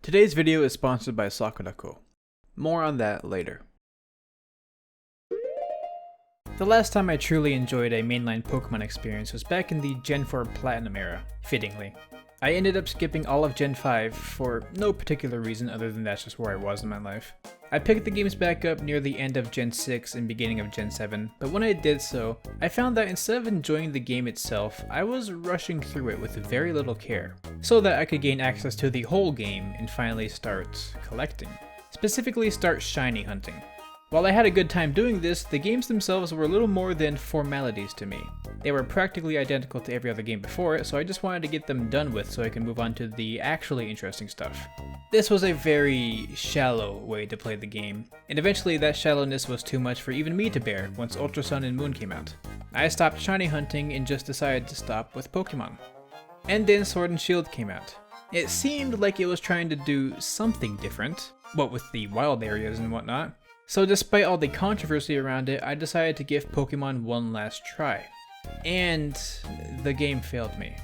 Today's video is sponsored by Sakura. More on that later. The last time I truly enjoyed a mainline Pokemon experience was back in the Gen 4 Platinum era, fittingly. I ended up skipping all of Gen 5 for no particular reason other than that's just where I was in my life. I picked the games back up near the end of Gen 6 and beginning of Gen 7, but when I did so, I found that instead of enjoying the game itself, I was rushing through it with very little care, so that I could gain access to the whole game and finally start collecting. Specifically start shiny hunting. While I had a good time doing this, the games themselves were a little more than formalities to me. They were practically identical to every other game before it, so I just wanted to get them done with so I can move on to the actually interesting stuff. This was a very shallow way to play the game, and eventually that shallowness was too much for even me to bear once Ultra Sun and Moon came out. I stopped shiny hunting and just decided to stop with Pokemon. And then Sword and Shield came out. It seemed like it was trying to do something different, what with the wild areas and whatnot. So despite all the controversy around it, I decided to give Pokemon one last try. And the game failed me.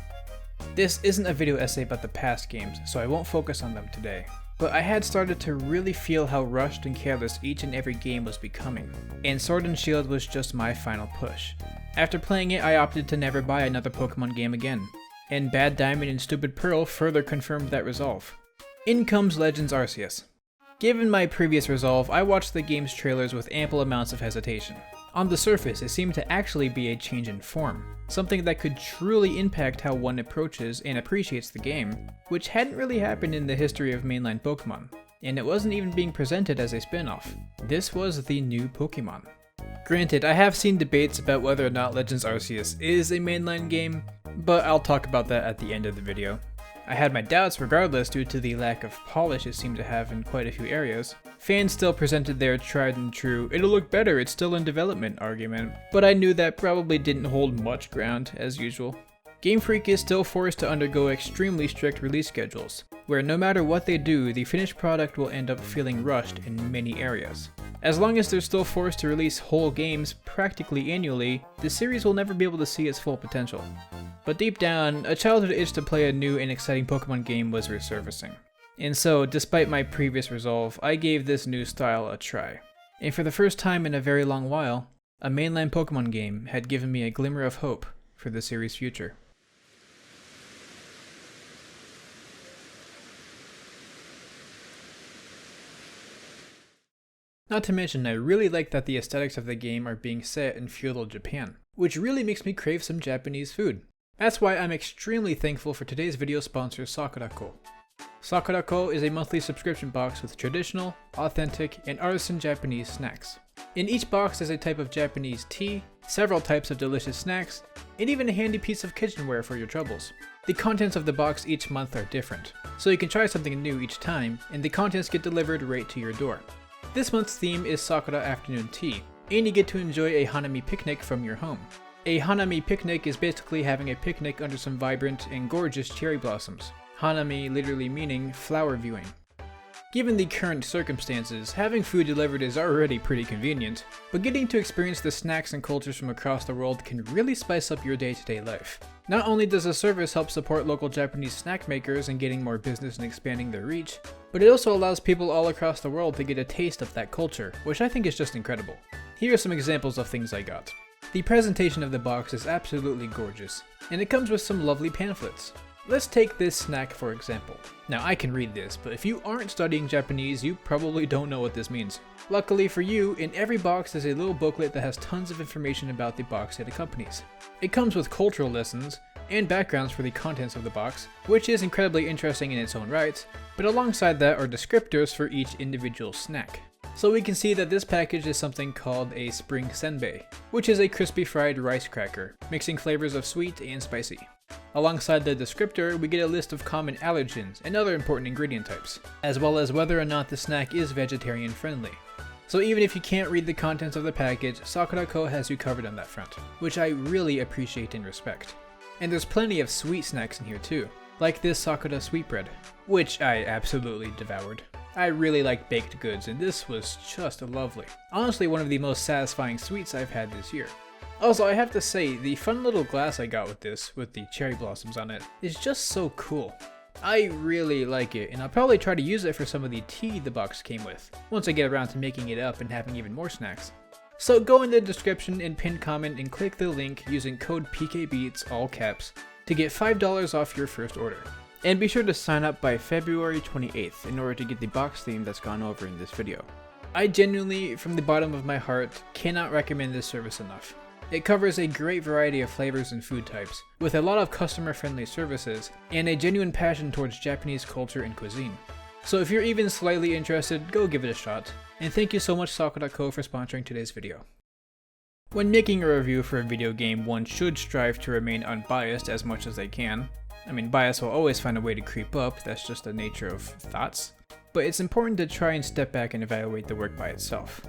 This isn't a video essay about the past games, so I won't focus on them today. But I had started to really feel how rushed and careless each and every game was becoming, and Sword and Shield was just my final push. After playing it, I opted to never buy another Pokemon game again, and Bad Diamond and Stupid Pearl further confirmed that resolve. In comes Legends Arceus. Given my previous resolve, I watched the game's trailers with ample amounts of hesitation. On the surface, it seemed to actually be a change in form, something that could truly impact how one approaches and appreciates the game, which hadn't really happened in the history of mainline Pokemon, and it wasn't even being presented as a spin-off. This was the new Pokemon. Granted, I have seen debates about whether or not Legends Arceus is a mainline game, but I'll talk about that at the end of the video. I had my doubts regardless due to the lack of polish it seemed to have in quite a few areas. Fans still presented their tried and true, "it'll look better, it's still in development" argument, but I knew that probably didn't hold much ground, as usual. Game Freak is still forced to undergo extremely strict release schedules, where no matter what they do, the finished product will end up feeling rushed in many areas. As long as they're still forced to release whole games practically annually, the series will never be able to see its full potential. But deep down, a childhood itch to play a new and exciting Pokemon game was resurfacing. And so, despite my previous resolve, I gave this new style a try. And for the first time in a very long while, a mainline Pokemon game had given me a glimmer of hope for the series' future. Not to mention, I really like that the aesthetics of the game are being set in feudal Japan, which really makes me crave some Japanese food. That's why I'm extremely thankful for today's video sponsor, Sakura. Sakura is a monthly subscription box with traditional, authentic, and artisan Japanese snacks. In each box is a type of Japanese tea, several types of delicious snacks, and even a handy piece of kitchenware for your troubles. The contents of the box each month are different, so you can try something new each time, and the contents get delivered right to your door. This month's theme is Sakura Afternoon Tea, and you get to enjoy a Hanami picnic from your home. A Hanami picnic is basically having a picnic under some vibrant and gorgeous cherry blossoms. Hanami literally meaning flower viewing. Given the current circumstances, having food delivered is already pretty convenient, but getting to experience the snacks and cultures from across the world can really spice up your day-to-day life. Not only does the service help support local Japanese snack makers in getting more business and expanding their reach, but it also allows people all across the world to get a taste of that culture, which I think is just incredible. Here are some examples of things I got. The presentation of the box is absolutely gorgeous, and it comes with some lovely pamphlets. Let's take this snack for example. Now I can read this, but if you aren't studying Japanese, you probably don't know what this means. Luckily for you, in every box is a little booklet that has tons of information about the box it accompanies. It comes with cultural lessons and backgrounds for the contents of the box, which is incredibly interesting in its own right, but alongside that are descriptors for each individual snack. So we can see that this package is something called a spring senbei, which is a crispy fried rice cracker, mixing flavors of sweet and spicy. Alongside the descriptor, we get a list of common allergens and other important ingredient types, as well as whether or not the snack is vegetarian friendly. So even if you can't read the contents of the package, Sakura has you covered on that front, which I really appreciate and respect. And there's plenty of sweet snacks in here too, like this Sakura sweetbread, which I absolutely devoured. I really like baked goods, and this was just lovely. Honestly, one of the most satisfying sweets I've had this year. Also, I have to say, the fun little glass I got with this, with the cherry blossoms on it, is just so cool. I really like it, and I'll probably try to use it for some of the tea the box came with, once I get around to making it up and having even more snacks. So go in the description and pinned comment and click the link using code PKBEATS, all caps, to get $5 off your first order. And be sure to sign up by February 28th in order to get the box theme that's gone over in this video. I genuinely, from the bottom of my heart, cannot recommend this service enough. It covers a great variety of flavors and food types, with a lot of customer-friendly services, and a genuine passion towards Japanese culture and cuisine. So if you're even slightly interested, go give it a shot. And thank you so much Soccer.co for sponsoring today's video. When making a review for a video game, one should strive to remain unbiased as much as they can. I mean, bias will always find a way to creep up, that's just the nature of thoughts. But it's important to try and step back and evaluate the work by itself.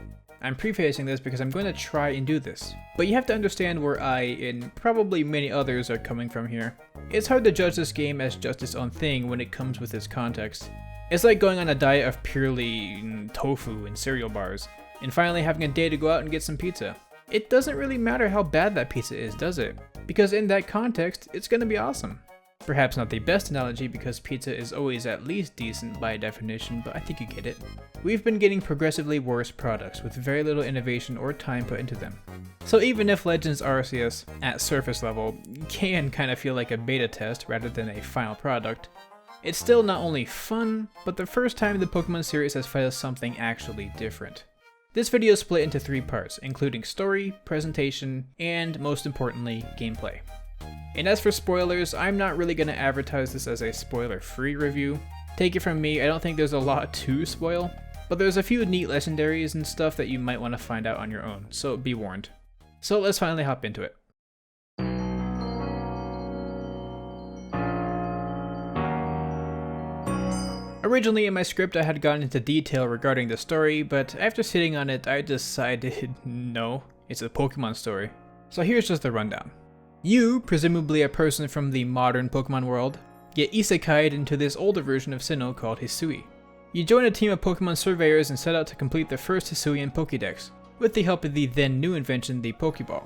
I'm prefacing this because I'm going to try and do this, but you have to understand where I, and probably many others, are coming from here. It's hard to judge this game as just its own thing when it comes with its context. It's like going on a diet of purely tofu and cereal bars, and finally having a day to go out and get some pizza. It doesn't really matter how bad that pizza is, does it? Because in that context, it's going to be awesome. Perhaps not the best analogy because pizza is always at least decent by definition, but I think you get it. We've been getting progressively worse products with very little innovation or time put into them. So even if Legends Arceus, at surface level, can kind of feel like a beta test rather than a final product, it's still not only fun, but the first time the Pokemon series has felt something actually different. This video is split into 3 parts, including story, presentation, and most importantly, gameplay. And as for spoilers, I'm not really going to advertise this as a spoiler-free review. Take it from me, I don't think there's a lot to spoil, but there's a few neat legendaries and stuff that you might want to find out on your own, so be warned. So let's finally hop into it. Originally in my script I had gone into detail regarding the story, but after sitting on it I decided no, it's a Pokemon story. So here's just the rundown. You, presumably a person from the modern Pokemon world, get isekai'd into this older version of Sinnoh called Hisui. You join a team of Pokemon surveyors and set out to complete the first Hisuian Pokédex, with the help of the then new invention, the Pokeball.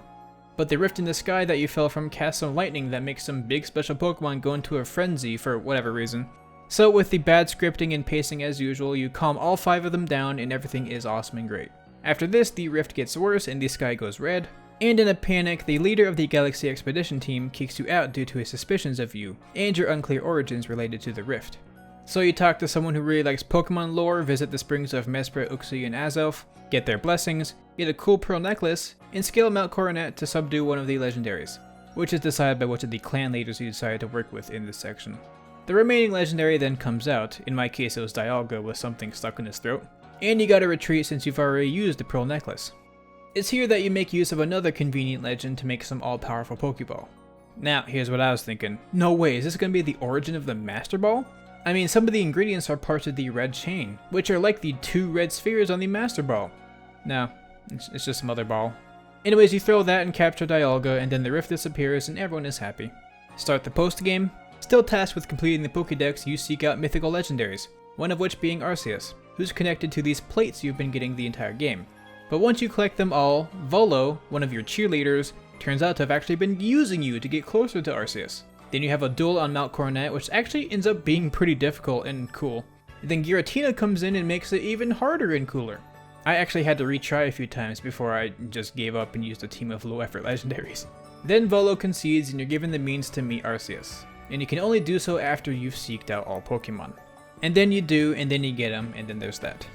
But the rift in the sky that you fell from casts some lightning that makes some big special Pokemon go into a frenzy for whatever reason. So with the bad scripting and pacing as usual, you calm all 5 of them down and everything is awesome and great. After this, the rift gets worse and the sky goes red, and in a panic, the leader of the Galaxy Expedition team kicks you out due to his suspicions of you, and your unclear origins related to the rift. So you talk to someone who really likes Pokemon lore, visit the springs of Mesprit, Uxie, and Azelf, get their blessings, get a cool pearl necklace, and scale Mount Coronet to subdue one of the legendaries, which is decided by which of the clan leaders you decide to work with in this section. The remaining legendary then comes out, in my case it was Dialga with something stuck in his throat, and you gotta retreat since you've already used the pearl necklace. It's here that you make use of another convenient legend to make some all-powerful Pokeball. Now, here's what I was thinking. No way, is this going to be the origin of the Master Ball? I mean, some of the ingredients are parts of the red chain, which are like the 2 red spheres on the Master Ball. No, it's just some other ball. Anyways, you throw that and capture Dialga, and then the rift disappears and everyone is happy. Start the post-game. Still tasked with completing the Pokédex, you seek out mythical legendaries, one of which being Arceus, who's connected to these plates you've been getting the entire game. But once you collect them all, Volo, one of your cheerleaders, turns out to have actually been using you to get closer to Arceus. Then you have a duel on Mount Coronet, which actually ends up being pretty difficult and cool. And then Giratina comes in and makes it even harder and cooler. I actually had to retry a few times before I just gave up and used a team of low effort legendaries. Then Volo concedes and you're given the means to meet Arceus. And you can only do so after you've seeked out all Pokemon. And then you do, and then you get them, and then there's that.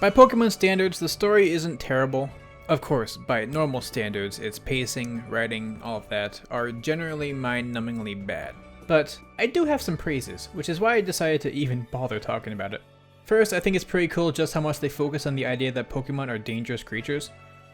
By Pokemon standards, the story isn't terrible. Of course, by normal standards, its pacing, writing, all of that, are generally mind-numbingly bad. But I do have some praises, which is why I decided to even bother talking about it. First, I think it's pretty cool just how much they focus on the idea that Pokemon are dangerous creatures.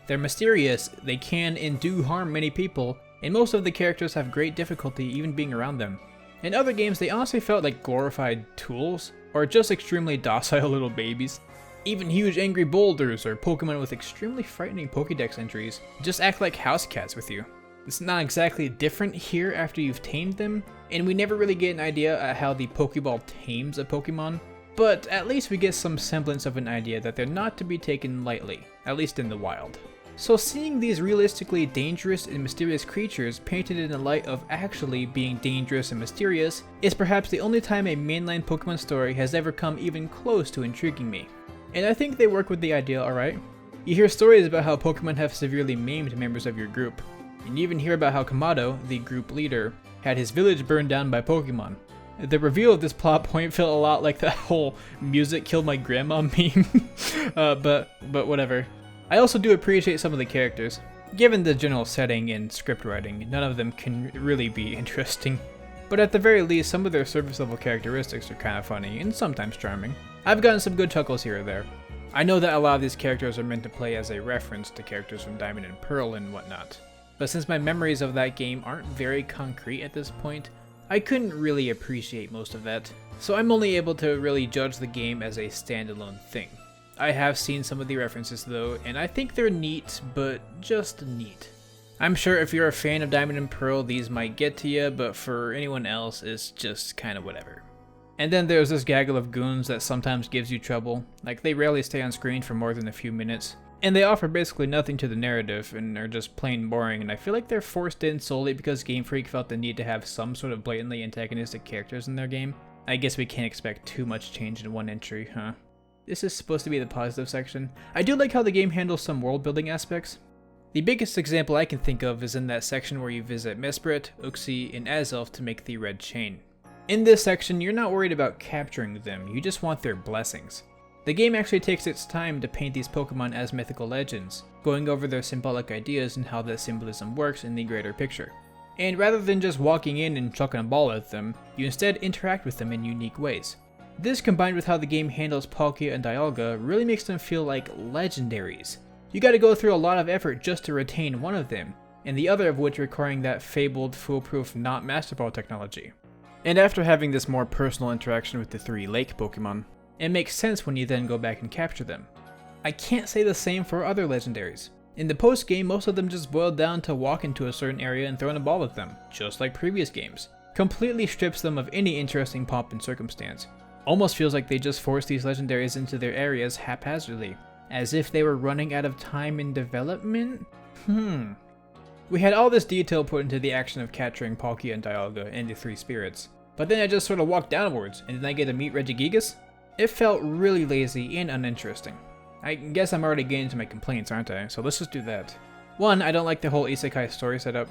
They're mysterious, they can and do harm many people, and most of the characters have great difficulty even being around them. In other games, they honestly felt like glorified tools, or just extremely docile little babies. Even huge angry boulders or Pokemon with extremely frightening Pokédex entries just act like house cats with you. It's not exactly different here after you've tamed them, and we never really get an idea at how the Pokeball tames a Pokemon, but at least we get some semblance of an idea that they're not to be taken lightly, at least in the wild. So seeing these realistically dangerous and mysterious creatures painted in the light of actually being dangerous and mysterious is perhaps the only time a mainline Pokemon story has ever come even close to intriguing me. And I think they work with the idea alright. You hear stories about how Pokemon have severely maimed members of your group, and you even hear about how Kamado, the group leader, had his village burned down by Pokemon. The reveal of this plot point felt a lot like that whole music killed my grandma meme, but whatever. I also do appreciate some of the characters. Given the general setting and script writing, none of them can really be interesting. But at the very least, some of their surface level characteristics are kind of funny and sometimes charming. I've gotten some good chuckles here or there. I know that a lot of these characters are meant to play as a reference to characters from Diamond and Pearl and whatnot. But since my memories of that game aren't very concrete at this point, I couldn't really appreciate most of that. So I'm only able to really judge the game as a standalone thing. I have seen some of the references though, and I think they're neat, but just neat. I'm sure if you're a fan of Diamond and Pearl, these might get to you, but for anyone else, it's just kind of whatever. And then there's this gaggle of goons that sometimes gives you trouble. Like, they rarely stay on screen for more than a few minutes, and they offer basically nothing to the narrative and are just plain boring, and I feel like they're forced in solely because Game Freak felt the need to have some sort of blatantly antagonistic characters in their game. I guess we can't expect too much change in one entry, huh? This is supposed to be the positive section. I do like how the game handles some world building aspects. The biggest example I can think of is in that section where you visit Mesprit, Uxie, and Azelf to make the red chain. In this section, you're not worried about capturing them, you just want their blessings. The game actually takes its time to paint these Pokemon as mythical legends, going over their symbolic ideas and how that symbolism works in the greater picture. And rather than just walking in and chucking a ball at them, you instead interact with them in unique ways. This combined with how the game handles Palkia and Dialga really makes them feel like legendaries. You gotta go through a lot of effort just to retain one of them, and the other of which requiring that fabled foolproof not Master Ball technology. And after having this more personal interaction with the 3 lake Pokemon, it makes sense when you then go back and capture them. I can't say the same for other legendaries. In the post game, most of them just boiled down to walk into a certain area and throwing a ball at them, just like previous games. Completely strips them of any interesting pomp and circumstance. Almost feels like they just forced these legendaries into their areas haphazardly, as if they were running out of time in development? We had all this detail put into the action of capturing Palkia and Dialga and the 3 spirits, but then I just sort of walked downwards, and then I get to meet Regigigas? It felt really lazy and uninteresting. I guess I'm already getting to my complaints, aren't I? So let's just do that. 1, I don't like the whole isekai story setup.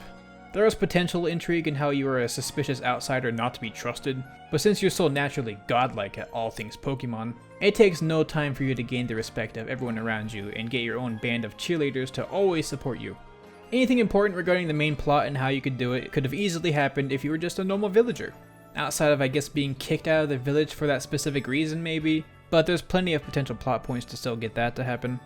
There is potential intrigue in how you are a suspicious outsider not to be trusted, but since you're so naturally godlike at all things Pokemon, it takes no time for you to gain the respect of everyone around you and get your own band of cheerleaders to always support you. Anything important regarding the main plot and how you could do it could have easily happened if you were just a normal villager. Outside of, I guess, being kicked out of the village for that specific reason maybe, but there's plenty of potential plot points to still get that to happen.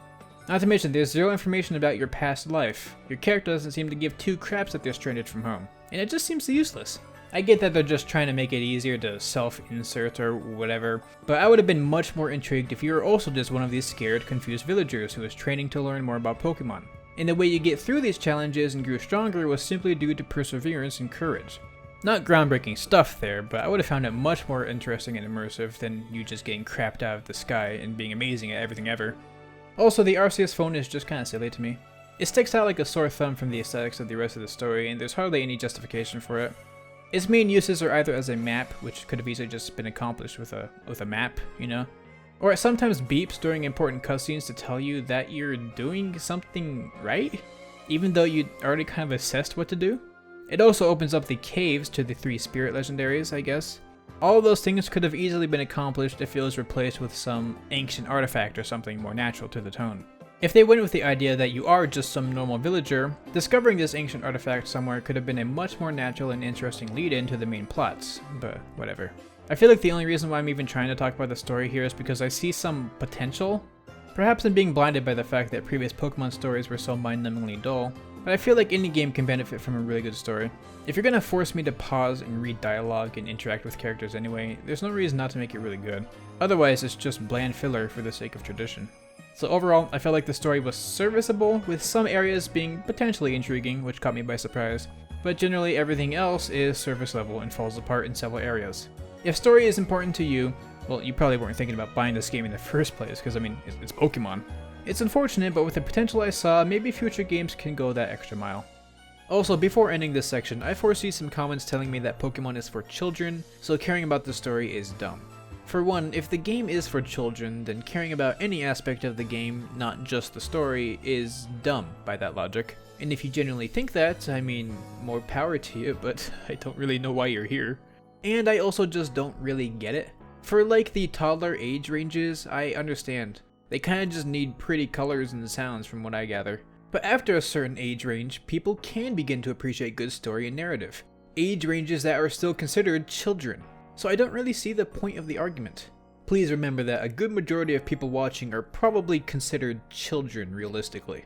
Not to mention, there's zero information about your past life. Your character doesn't seem to give 2 craps that they're stranded from home, and it just seems useless. I get that they're just trying to make it easier to self-insert or whatever, but I would have been much more intrigued if you were also just one of these scared, confused villagers who was training to learn more about Pokemon. And the way you get through these challenges and grew stronger was simply due to perseverance and courage. Not groundbreaking stuff there, but I would have found it much more interesting and immersive than you just getting crapped out of the sky and being amazing at everything ever. Also, the Arceus phone is just kinda silly to me. It sticks out like a sore thumb from the aesthetics of the rest of the story, and there's hardly any justification for it. Its main uses are either as a map, which could have easily just been accomplished with a map, you know? Or it sometimes beeps during important cutscenes to tell you that you're doing something right, even though you'd already kind of assessed what to do. It also opens up the caves to the 3 spirit legendaries, I guess. All of those things could have easily been accomplished if it was replaced with some ancient artifact or something more natural to the tone. If they went with the idea that you are just some normal villager, discovering this ancient artifact somewhere could have been a much more natural and interesting lead-in to the main plots, but whatever. I feel like the only reason why I'm even trying to talk about the story here is because I see some potential. Perhaps I'm being blinded by the fact that previous Pokemon stories were so mind-numbingly dull, but I feel like any game can benefit from a really good story. If you're gonna force me to pause and read dialogue and interact with characters anyway, there's no reason not to make it really good. Otherwise, it's just bland filler for the sake of tradition. So overall, I felt like the story was serviceable, with some areas being potentially intriguing, which caught me by surprise, but generally everything else is surface level and falls apart in several areas. If story is important to you, well, you probably weren't thinking about buying this game in the first place, because I mean, it's Pokemon. It's unfortunate, but with the potential I saw, maybe future games can go that extra mile. Also, before ending this section, I foresee some comments telling me that Pokemon is for children, so caring about the story is dumb. For one, if the game is for children, then caring about any aspect of the game, not just the story, is dumb by that logic. And if you genuinely think that, I mean, more power to you, but I don't really know why you're here. And I also just don't really get it. For like the toddler age ranges, I understand. They kinda just need pretty colors and sounds from what I gather. But after a certain age range, people can begin to appreciate good story and narrative. Age ranges that are still considered children. So I don't really see the point of the argument. Please remember that a good majority of people watching are probably considered children realistically.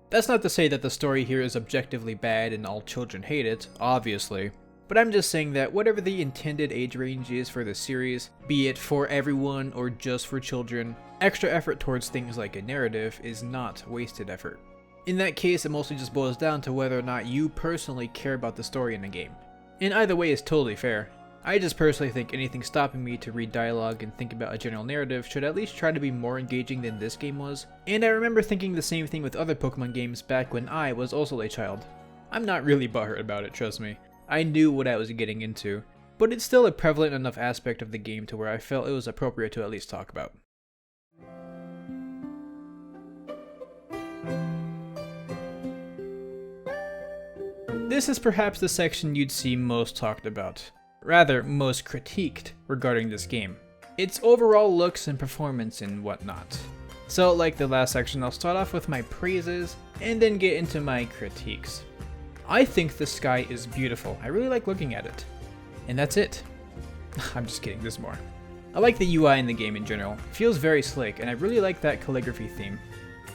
That's not to say that the story here is objectively bad and all children hate it, obviously. But I'm just saying that whatever the intended age range is for the series, be it for everyone or just for children, extra effort towards things like a narrative is not wasted effort. In that case, it mostly just boils down to whether or not you personally care about the story in a game. And either way is totally fair. I just personally think anything stopping me to read dialogue and think about a general narrative should at least try to be more engaging than this game was, and I remember thinking the same thing with other Pokemon games back when I was also a child. I'm not really butthurt about it, trust me. I knew what I was getting into, but it's still a prevalent enough aspect of the game to where I felt it was appropriate to at least talk about. This is perhaps the section you'd see most talked about. Rather, most critiqued regarding this game. Its overall looks and performance and whatnot. So like the last section, I'll start off with my praises and then get into my critiques. I think the sky is beautiful. I really like looking at it. And that's it. I'm just kidding, there's more. I like the UI in the game in general. It feels very slick and I really like that calligraphy theme.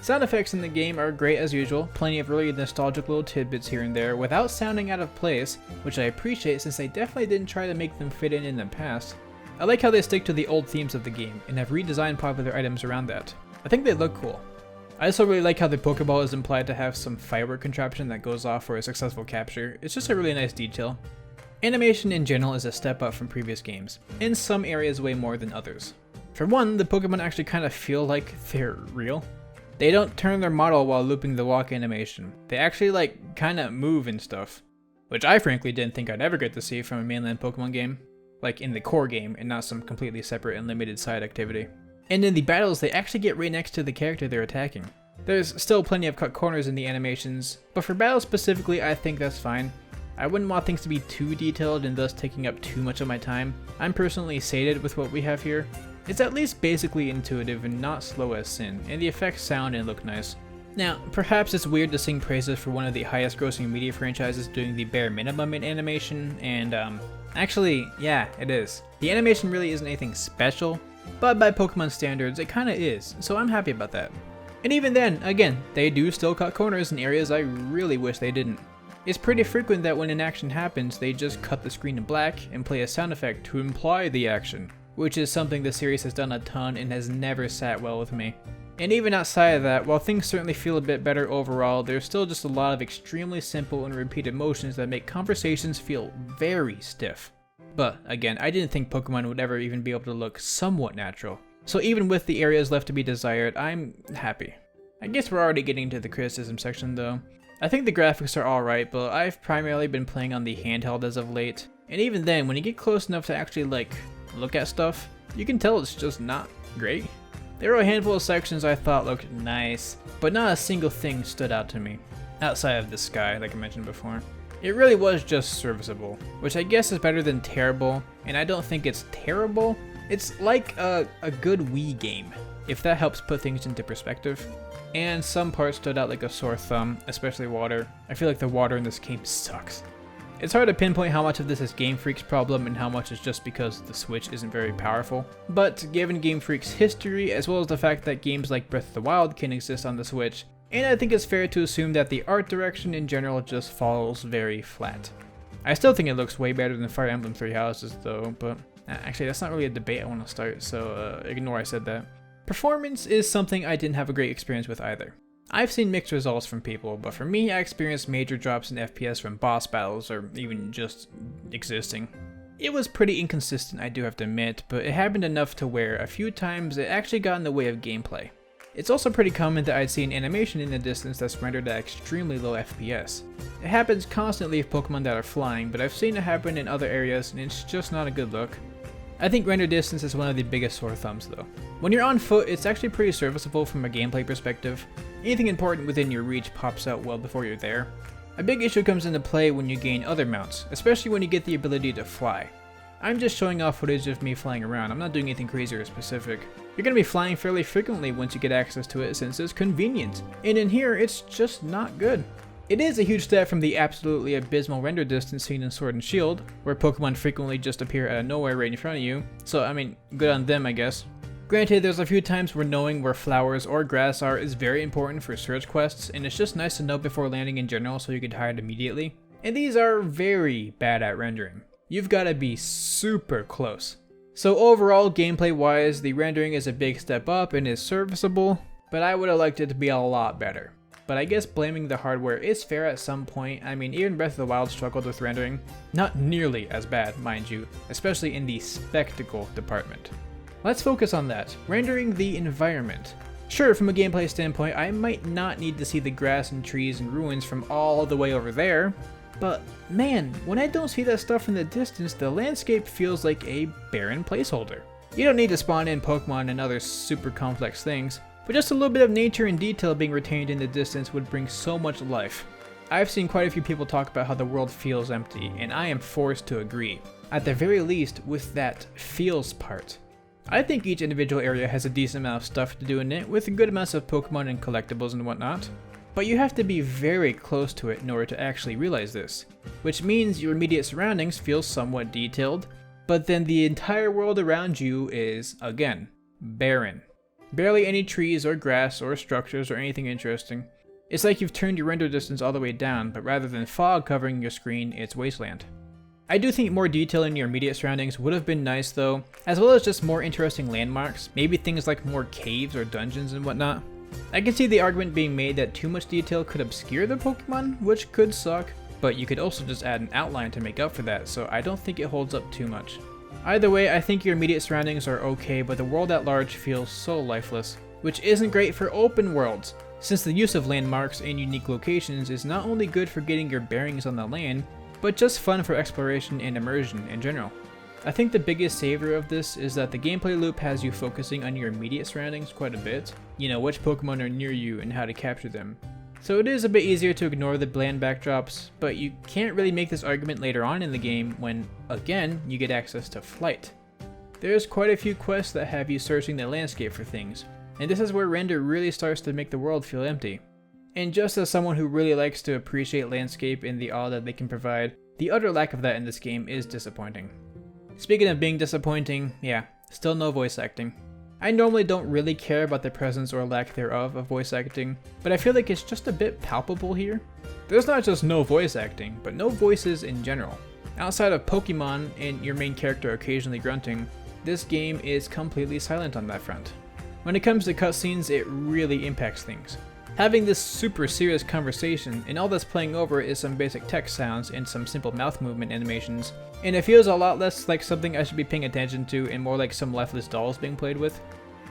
Sound effects in the game are great as usual, plenty of really nostalgic little tidbits here and there without sounding out of place, which I appreciate since they definitely didn't try to make them fit in the past. I like how they stick to the old themes of the game and have redesigned popular items around that. I think they look cool. I also really like how the Pokeball is implied to have some firework contraption that goes off for a successful capture. It's just a really nice detail. Animation in general is a step up from previous games, in some areas way more than others. For one, the Pokemon actually kind of feel like they're real. They don't turn their model while looping the walk animation. They actually like kinda move and stuff. Which I frankly didn't think I'd ever get to see from a mainland Pokemon game. Like in the core game and not some completely separate and limited side activity. And in the battles they actually get right next to the character they're attacking. There's still plenty of cut corners in the animations, but for battles specifically I think that's fine. I wouldn't want things to be too detailed and thus taking up too much of my time. I'm personally sated with what we have here. It's at least basically intuitive and not slow as sin, and the effects sound and look nice. Now, perhaps it's weird to sing praises for one of the highest grossing media franchises doing the bare minimum in animation, and actually, yeah, it is. The animation really isn't anything special, but by Pokemon standards, it kinda is, so I'm happy about that. And even then, again, they do still cut corners in areas I really wish they didn't. It's pretty frequent that when an action happens, they just cut the screen to black and play a sound effect to imply the action, which is something the series has done a ton and has never sat well with me. And even outside of that, while things certainly feel a bit better overall, there's still just a lot of extremely simple and repeated motions that make conversations feel very stiff. But again, I didn't think Pokemon would ever even be able to look somewhat natural. So even with the areas left to be desired, I'm happy. I guess we're already getting to the criticism section though. I think the graphics are alright, but I've primarily been playing on the handheld as of late. And even then, when you get close enough to actually look at stuff, you can tell it's just not great. There were a handful of sections I thought looked nice, but not a single thing stood out to me, outside of the sky like I mentioned before. It really was just serviceable, which I guess is better than terrible, and I don't think it's terrible. It's like a good Wii game, if that helps put things into perspective. And some parts stood out like a sore thumb, especially water. I feel like the water in this game sucks. It's hard to pinpoint how much of this is Game Freak's problem and how much is just because the Switch isn't very powerful. But given Game Freak's history, as well as the fact that games like Breath of the Wild can exist on the Switch, and I think it's fair to assume that the art direction in general just falls very flat. I still think it looks way better than Fire Emblem Three Houses though, but actually that's not really a debate I want to start, so ignore I said that. Performance is something I didn't have a great experience with either. I've seen mixed results from people, but for me, I experienced major drops in FPS from boss battles or even just existing. It was pretty inconsistent, I do have to admit, but it happened enough to where a few times it actually got in the way of gameplay. It's also pretty common that I'd see an animation in the distance that's rendered at extremely low FPS. It happens constantly with Pokemon that are flying, but I've seen it happen in other areas and it's just not a good look. I think render distance is one of the biggest sore thumbs though. When you're on foot, it's actually pretty serviceable from a gameplay perspective. Anything important within your reach pops out well before you're there. A big issue comes into play when you gain other mounts, especially when you get the ability to fly. I'm just showing off footage of me flying around, I'm not doing anything crazy or specific. You're going to be flying fairly frequently once you get access to it since it's convenient, and in here it's just not good. It is a huge step from the absolutely abysmal render distance seen in Sword and Shield, where Pokemon frequently just appear out of nowhere right in front of you, so I mean, good on them I guess. Granted, there's a few times where knowing where flowers or grass are is very important for search quests, and it's just nice to know before landing in general so you can hide immediately. And these are very bad at rendering. You've got to be super close. So overall, gameplay wise, the rendering is a big step up and is serviceable, but I would have liked it to be a lot better. But I guess blaming the hardware is fair at some point. I mean, even Breath of the Wild struggled with rendering. Not nearly as bad, mind you, especially in the spectacle department. Let's focus on that, rendering the environment. Sure, from a gameplay standpoint, I might not need to see the grass and trees and ruins from all the way over there, but man, when I don't see that stuff in the distance, the landscape feels like a barren placeholder. You don't need to spawn in Pokemon and other super complex things, but just a little bit of nature and detail being retained in the distance would bring so much life. I've seen quite a few people talk about how the world feels empty, and I am forced to agree. At the very least, with that feels part. I think each individual area has a decent amount of stuff to do in it, with good amounts of Pokemon and collectibles and whatnot. But you have to be very close to it in order to actually realize this, which means your immediate surroundings feel somewhat detailed, but then the entire world around you is, again, barren. Barely any trees or grass or structures or anything interesting. It's like you've turned your render distance all the way down, but rather than fog covering your screen, it's wasteland. I do think more detail in your immediate surroundings would have been nice though, as well as just more interesting landmarks, maybe things like more caves or dungeons and whatnot. I can see the argument being made that too much detail could obscure the Pokemon, which could suck, but you could also just add an outline to make up for that, so I don't think it holds up too much. Either way, I think your immediate surroundings are okay, but the world at large feels so lifeless, which isn't great for open worlds, since the use of landmarks and unique locations is not only good for getting your bearings on the land, but just fun for exploration and immersion in general. I think the biggest savior of this is that the gameplay loop has you focusing on your immediate surroundings quite a bit, you know, which Pokemon are near you and how to capture them. So it is a bit easier to ignore the bland backdrops, but you can't really make this argument later on in the game when, again, you get access to flight. There's quite a few quests that have you searching the landscape for things, and this is where render really starts to make the world feel empty. And just as someone who really likes to appreciate landscape and the awe that they can provide, the utter lack of that in this game is disappointing. Speaking of being disappointing, yeah, still no voice acting. I normally don't really care about the presence or lack thereof of voice acting, but I feel like it's just a bit palpable here. There's not just no voice acting, but no voices in general. Outside of Pokemon and your main character occasionally grunting, this game is completely silent on that front. When it comes to cutscenes, it really impacts things. Having this super serious conversation, and all that's playing over is some basic text sounds and some simple mouth movement animations, and it feels a lot less like something I should be paying attention to and more like some lifeless dolls being played with.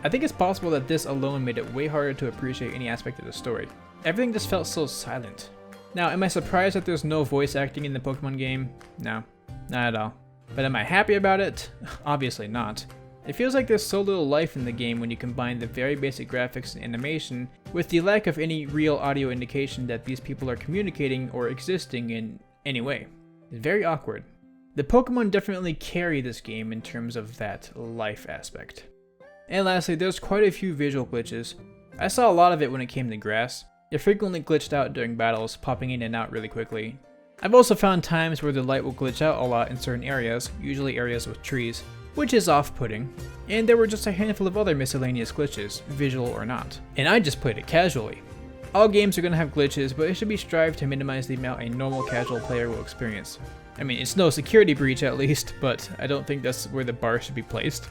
I think it's possible that this alone made it way harder to appreciate any aspect of the story. Everything just felt so silent. Now, am I surprised that there's no voice acting in the Pokemon game? No, not at all. But am I happy about it? Obviously not. It feels like there's so little life in the game when you combine the very basic graphics and animation with the lack of any real audio indication that these people are communicating or existing in any way. It's very awkward. The Pokemon definitely carry this game in terms of that life aspect. And lastly, there's quite a few visual glitches. I saw a lot of it when it came to grass. It frequently glitched out during battles, popping in and out really quickly. I've also found times where the light will glitch out a lot in certain areas, usually areas with trees, which is off-putting, and there were just a handful of other miscellaneous glitches, visual or not, and I just played it casually. All games are going to have glitches, but it should be strived to minimize the amount a normal casual player will experience. I mean, it's no security breach at least, but I don't think that's where the bar should be placed.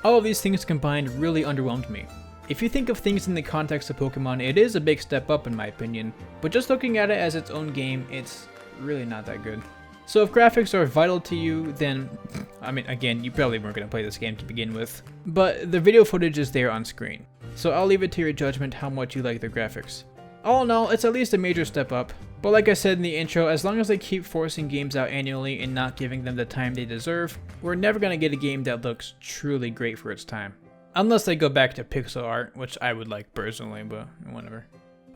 All of these things combined really underwhelmed me. If you think of things in the context of Pokemon, it is a big step up in my opinion, but just looking at it as its own game, it's really not that good. So if graphics are vital to you, then, I mean, again, you probably weren't going to play this game to begin with, but the video footage is there on screen. so I'll leave it to your judgment how much you like the graphics. All in all, it's at least a major step up, but like I said in the intro, as long as they keep forcing games out annually and not giving them the time they deserve, we're never going to get a game that looks truly great for its time. Unless they go back to pixel art, which I would like personally, but whatever.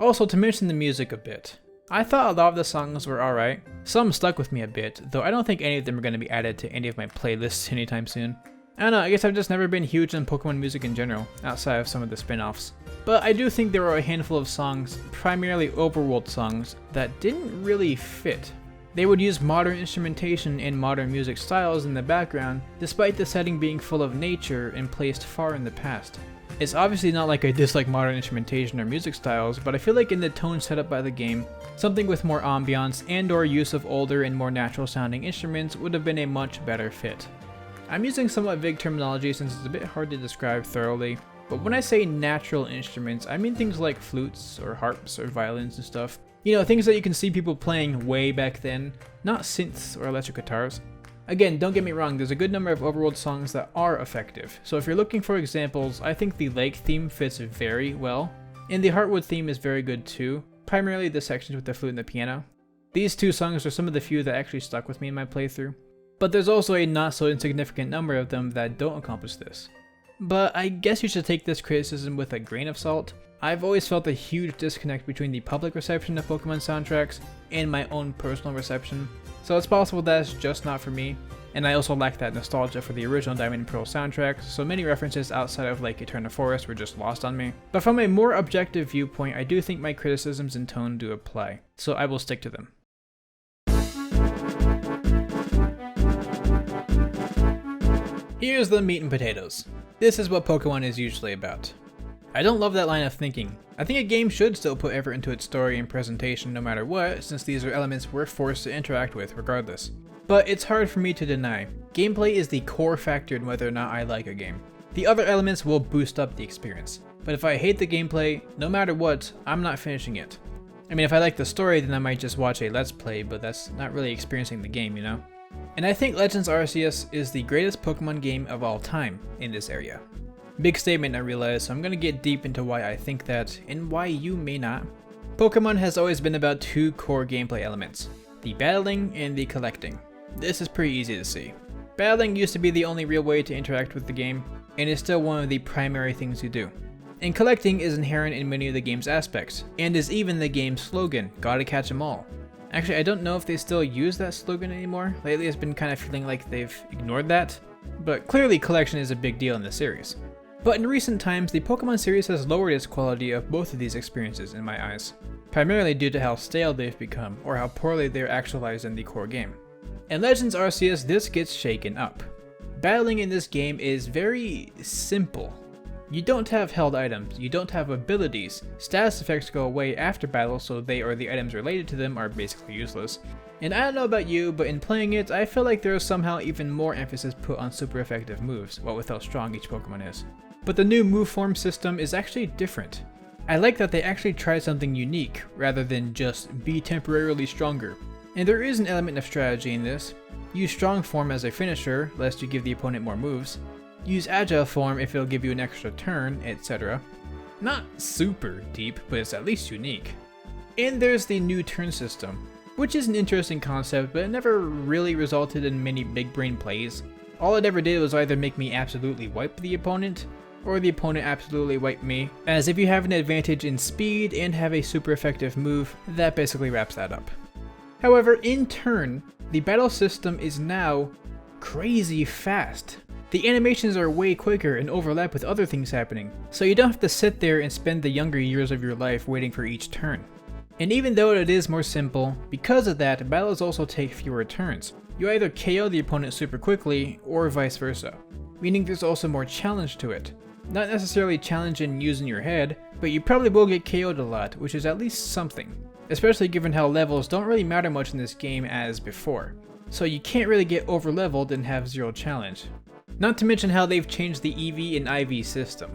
Also, to mention the music a bit, I thought a lot of the songs were alright. Some stuck with me a bit, though I don't think any of them are going to be added to any of my playlists anytime soon. I don't know, I guess I've just never been huge on Pokemon music in general, outside of some of the spin-offs. But I do think there were a handful of songs, primarily overworld songs, that didn't really fit. They would use modern instrumentation and modern music styles in the background, despite the setting being full of nature and placed far in the past. It's obviously not like I dislike modern instrumentation or music styles, but I feel like in the tone set up by the game, something with more ambiance and or use of older and more natural sounding instruments would have been a much better fit. I'm using somewhat vague terminology since it's a bit hard to describe thoroughly, but when I say natural instruments, I mean things like flutes or harps or violins and stuff. You know, things that you can see people playing way back then, not synths or electric guitars. Again, don't get me wrong, there's a good number of overworld songs that are effective, so if you're looking for examples, I think the lake theme fits very well, and the Heartwood theme is very good too, primarily the sections with the flute and the piano. These two songs are some of the few that actually stuck with me in my playthrough. But there's also a not so insignificant number of them that don't accomplish this. But I guess you should take this criticism with a grain of salt. I've always felt a huge disconnect between the public reception of Pokemon soundtracks and my own personal reception, so it's possible that's just not for me, and I also lack that nostalgia for the original Diamond and Pearl soundtrack, so many references outside of Lake Eternal Forest were just lost on me. But from a more objective viewpoint, I do think my criticisms and tone do apply, so I will stick to them. Here's the meat and potatoes. This is what Pokemon is usually about. I don't love that line of thinking. I think a game should still put effort into its story and presentation no matter what, since these are elements we're forced to interact with regardless. But it's hard for me to deny. Gameplay is the core factor in whether or not I like a game. The other elements will boost up the experience. But if I hate the gameplay, no matter what, I'm not finishing it. I mean, if I like the story, then I might just watch a Let's Play, but that's not really experiencing the game, you know? And I think Legends Arceus is the greatest Pokemon game of all time in this area. Big statement, I realize, so I'm gonna get deep into why I think that, and why you may not. Pokemon has always been about two core gameplay elements, the battling and the collecting. This is pretty easy to see. Battling used to be the only real way to interact with the game, and is still one of the primary things you do. And collecting is inherent in many of the game's aspects, and is even the game's slogan, gotta catch 'em all. Actually, I don't know if they still use that slogan anymore. Lately it's been kind of feeling like they've ignored that, but clearly collection is a big deal in the series. But in recent times, the Pokemon series has lowered its quality of both of these experiences in my eyes, primarily due to how stale they've become, or how poorly they're actualized in the core game. In Legends Arceus, this gets shaken up. Battling in this game is very simple. You don't have held items, you don't have abilities, status effects go away after battle so they or the items related to them are basically useless. And I don't know about you, but in playing it, I feel like there is somehow even more emphasis put on super effective moves, what with how strong each Pokemon is. But the new move form system is actually different. I like that they actually tried something unique, rather than just be temporarily stronger. And there is an element of strategy in this. Use strong form as a finisher, lest you give the opponent more moves. Use agile form if it'll give you an extra turn, etc. Not super deep, but it's at least unique. And there's the new turn system, which is an interesting concept, but it never really resulted in many big brain plays. All it ever did was either make me absolutely wipe the opponent, or the opponent absolutely wipe me, as if you have an advantage in speed and have a super effective move, that basically wraps that up. However, in turn, the battle system is now crazy fast. The animations are way quicker and overlap with other things happening, so you don't have to sit there and spend the younger years of your life waiting for each turn. And even though it is more simple, because of that, battles also take fewer turns. You either KO the opponent super quickly, or vice versa, meaning there's also more challenge to it. Not necessarily challenge in using your head, but you probably will get KO'd a lot, which is at least something. Especially given how levels don't really matter much in this game as before. So you can't really get over leveled and have zero challenge. Not to mention how they've changed the EV and IV system.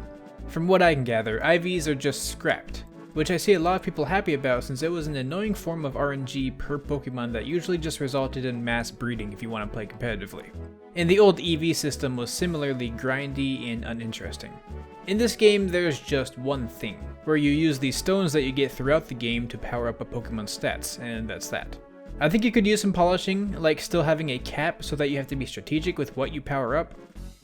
From what I can gather, IVs are just scrapped, which I see a lot of people happy about since it was an annoying form of RNG per Pokemon that usually just resulted in mass breeding if you want to play competitively. And the old EV system was similarly grindy and uninteresting. In this game, there's just one thing, where you use these stones that you get throughout the game to power up a Pokemon's stats, and that's that. I think you could use some polishing, like still having a cap so that you have to be strategic with what you power up,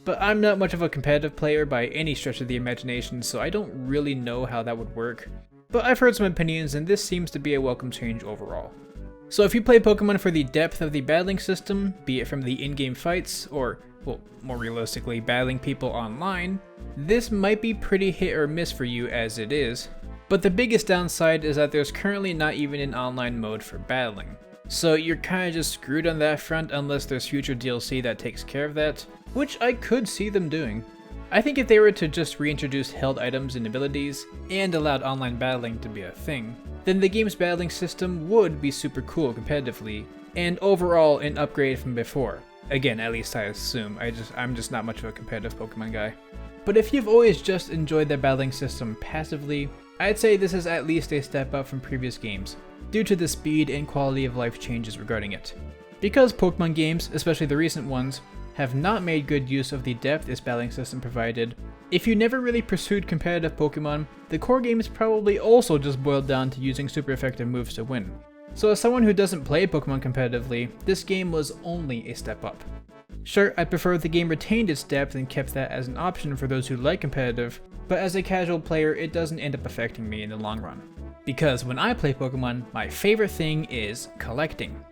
but I'm not much of a competitive player by any stretch of the imagination, so I don't really know how that would work. But I've heard some opinions, and this seems to be a welcome change overall. So if you play Pokemon for the depth of the battling system, be it from the in-game fights, or, well, more realistically, battling people online, this might be pretty hit or miss for you as it is. But the biggest downside is that there's currently not even an online mode for battling. So you're kinda just screwed on that front unless there's future DLC that takes care of that, which I could see them doing. I think if they were to just reintroduce held items and abilities, and allowed online battling to be a thing, then the game's battling system would be super cool competitively, and overall an upgrade from before. Again, at least I assume, I'm just not much of a competitive Pokemon guy. But if you've always just enjoyed the battling system passively, I'd say this is at least a step up from previous games, due to the speed and quality of life changes regarding it. Because Pokemon games, especially the recent ones, have not made good use of the depth this battling system provided, if you never really pursued competitive Pokemon, the core game is probably also just boiled down to using super effective moves to win. So as someone who doesn't play Pokemon competitively, this game was only a step up. Sure, I prefer if the game retained its depth and kept that as an option for those who like competitive, but as a casual player it doesn't end up affecting me in the long run. Because when I play Pokemon, my favorite thing is collecting.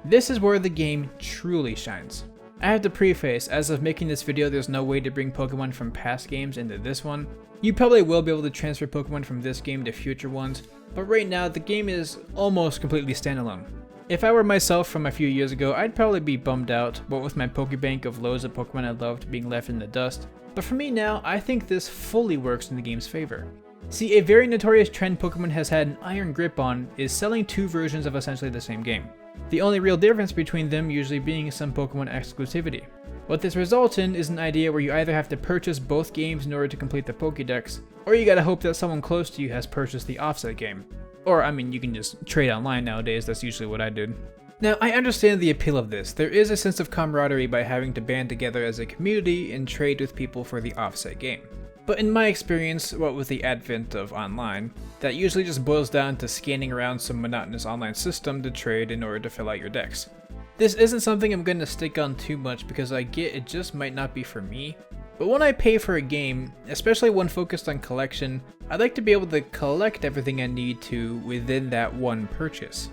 This is where the game truly shines. I have to preface, as of making this video there's no way to bring Pokemon from past games into this one. You probably will be able to transfer Pokemon from this game to future ones, but right now the game is almost completely standalone. If I were myself from a few years ago, I'd probably be bummed out, what with my Pokebank of loads of Pokemon I loved being left in the dust, but for me now, I think this fully works in the game's favor. See, a very notorious trend Pokemon has had an iron grip on is selling two versions of essentially the same game. The only real difference between them usually being some Pokemon exclusivity. What this results in is an idea where you either have to purchase both games in order to complete the Pokédex, or you gotta hope that someone close to you has purchased the offset game. Or, I mean, you can just trade online nowadays, that's usually what I did. Now, I understand the appeal of this. There is a sense of camaraderie by having to band together as a community and trade with people for the offset game. But in my experience, what with the advent of online, that usually just boils down to scanning around some monotonous online system to trade in order to fill out your decks. This isn't something I'm going to stick on too much because I get it just might not be for me, but when I pay for a game, especially one focused on collection, I'd like to be able to collect everything I need to within that one purchase.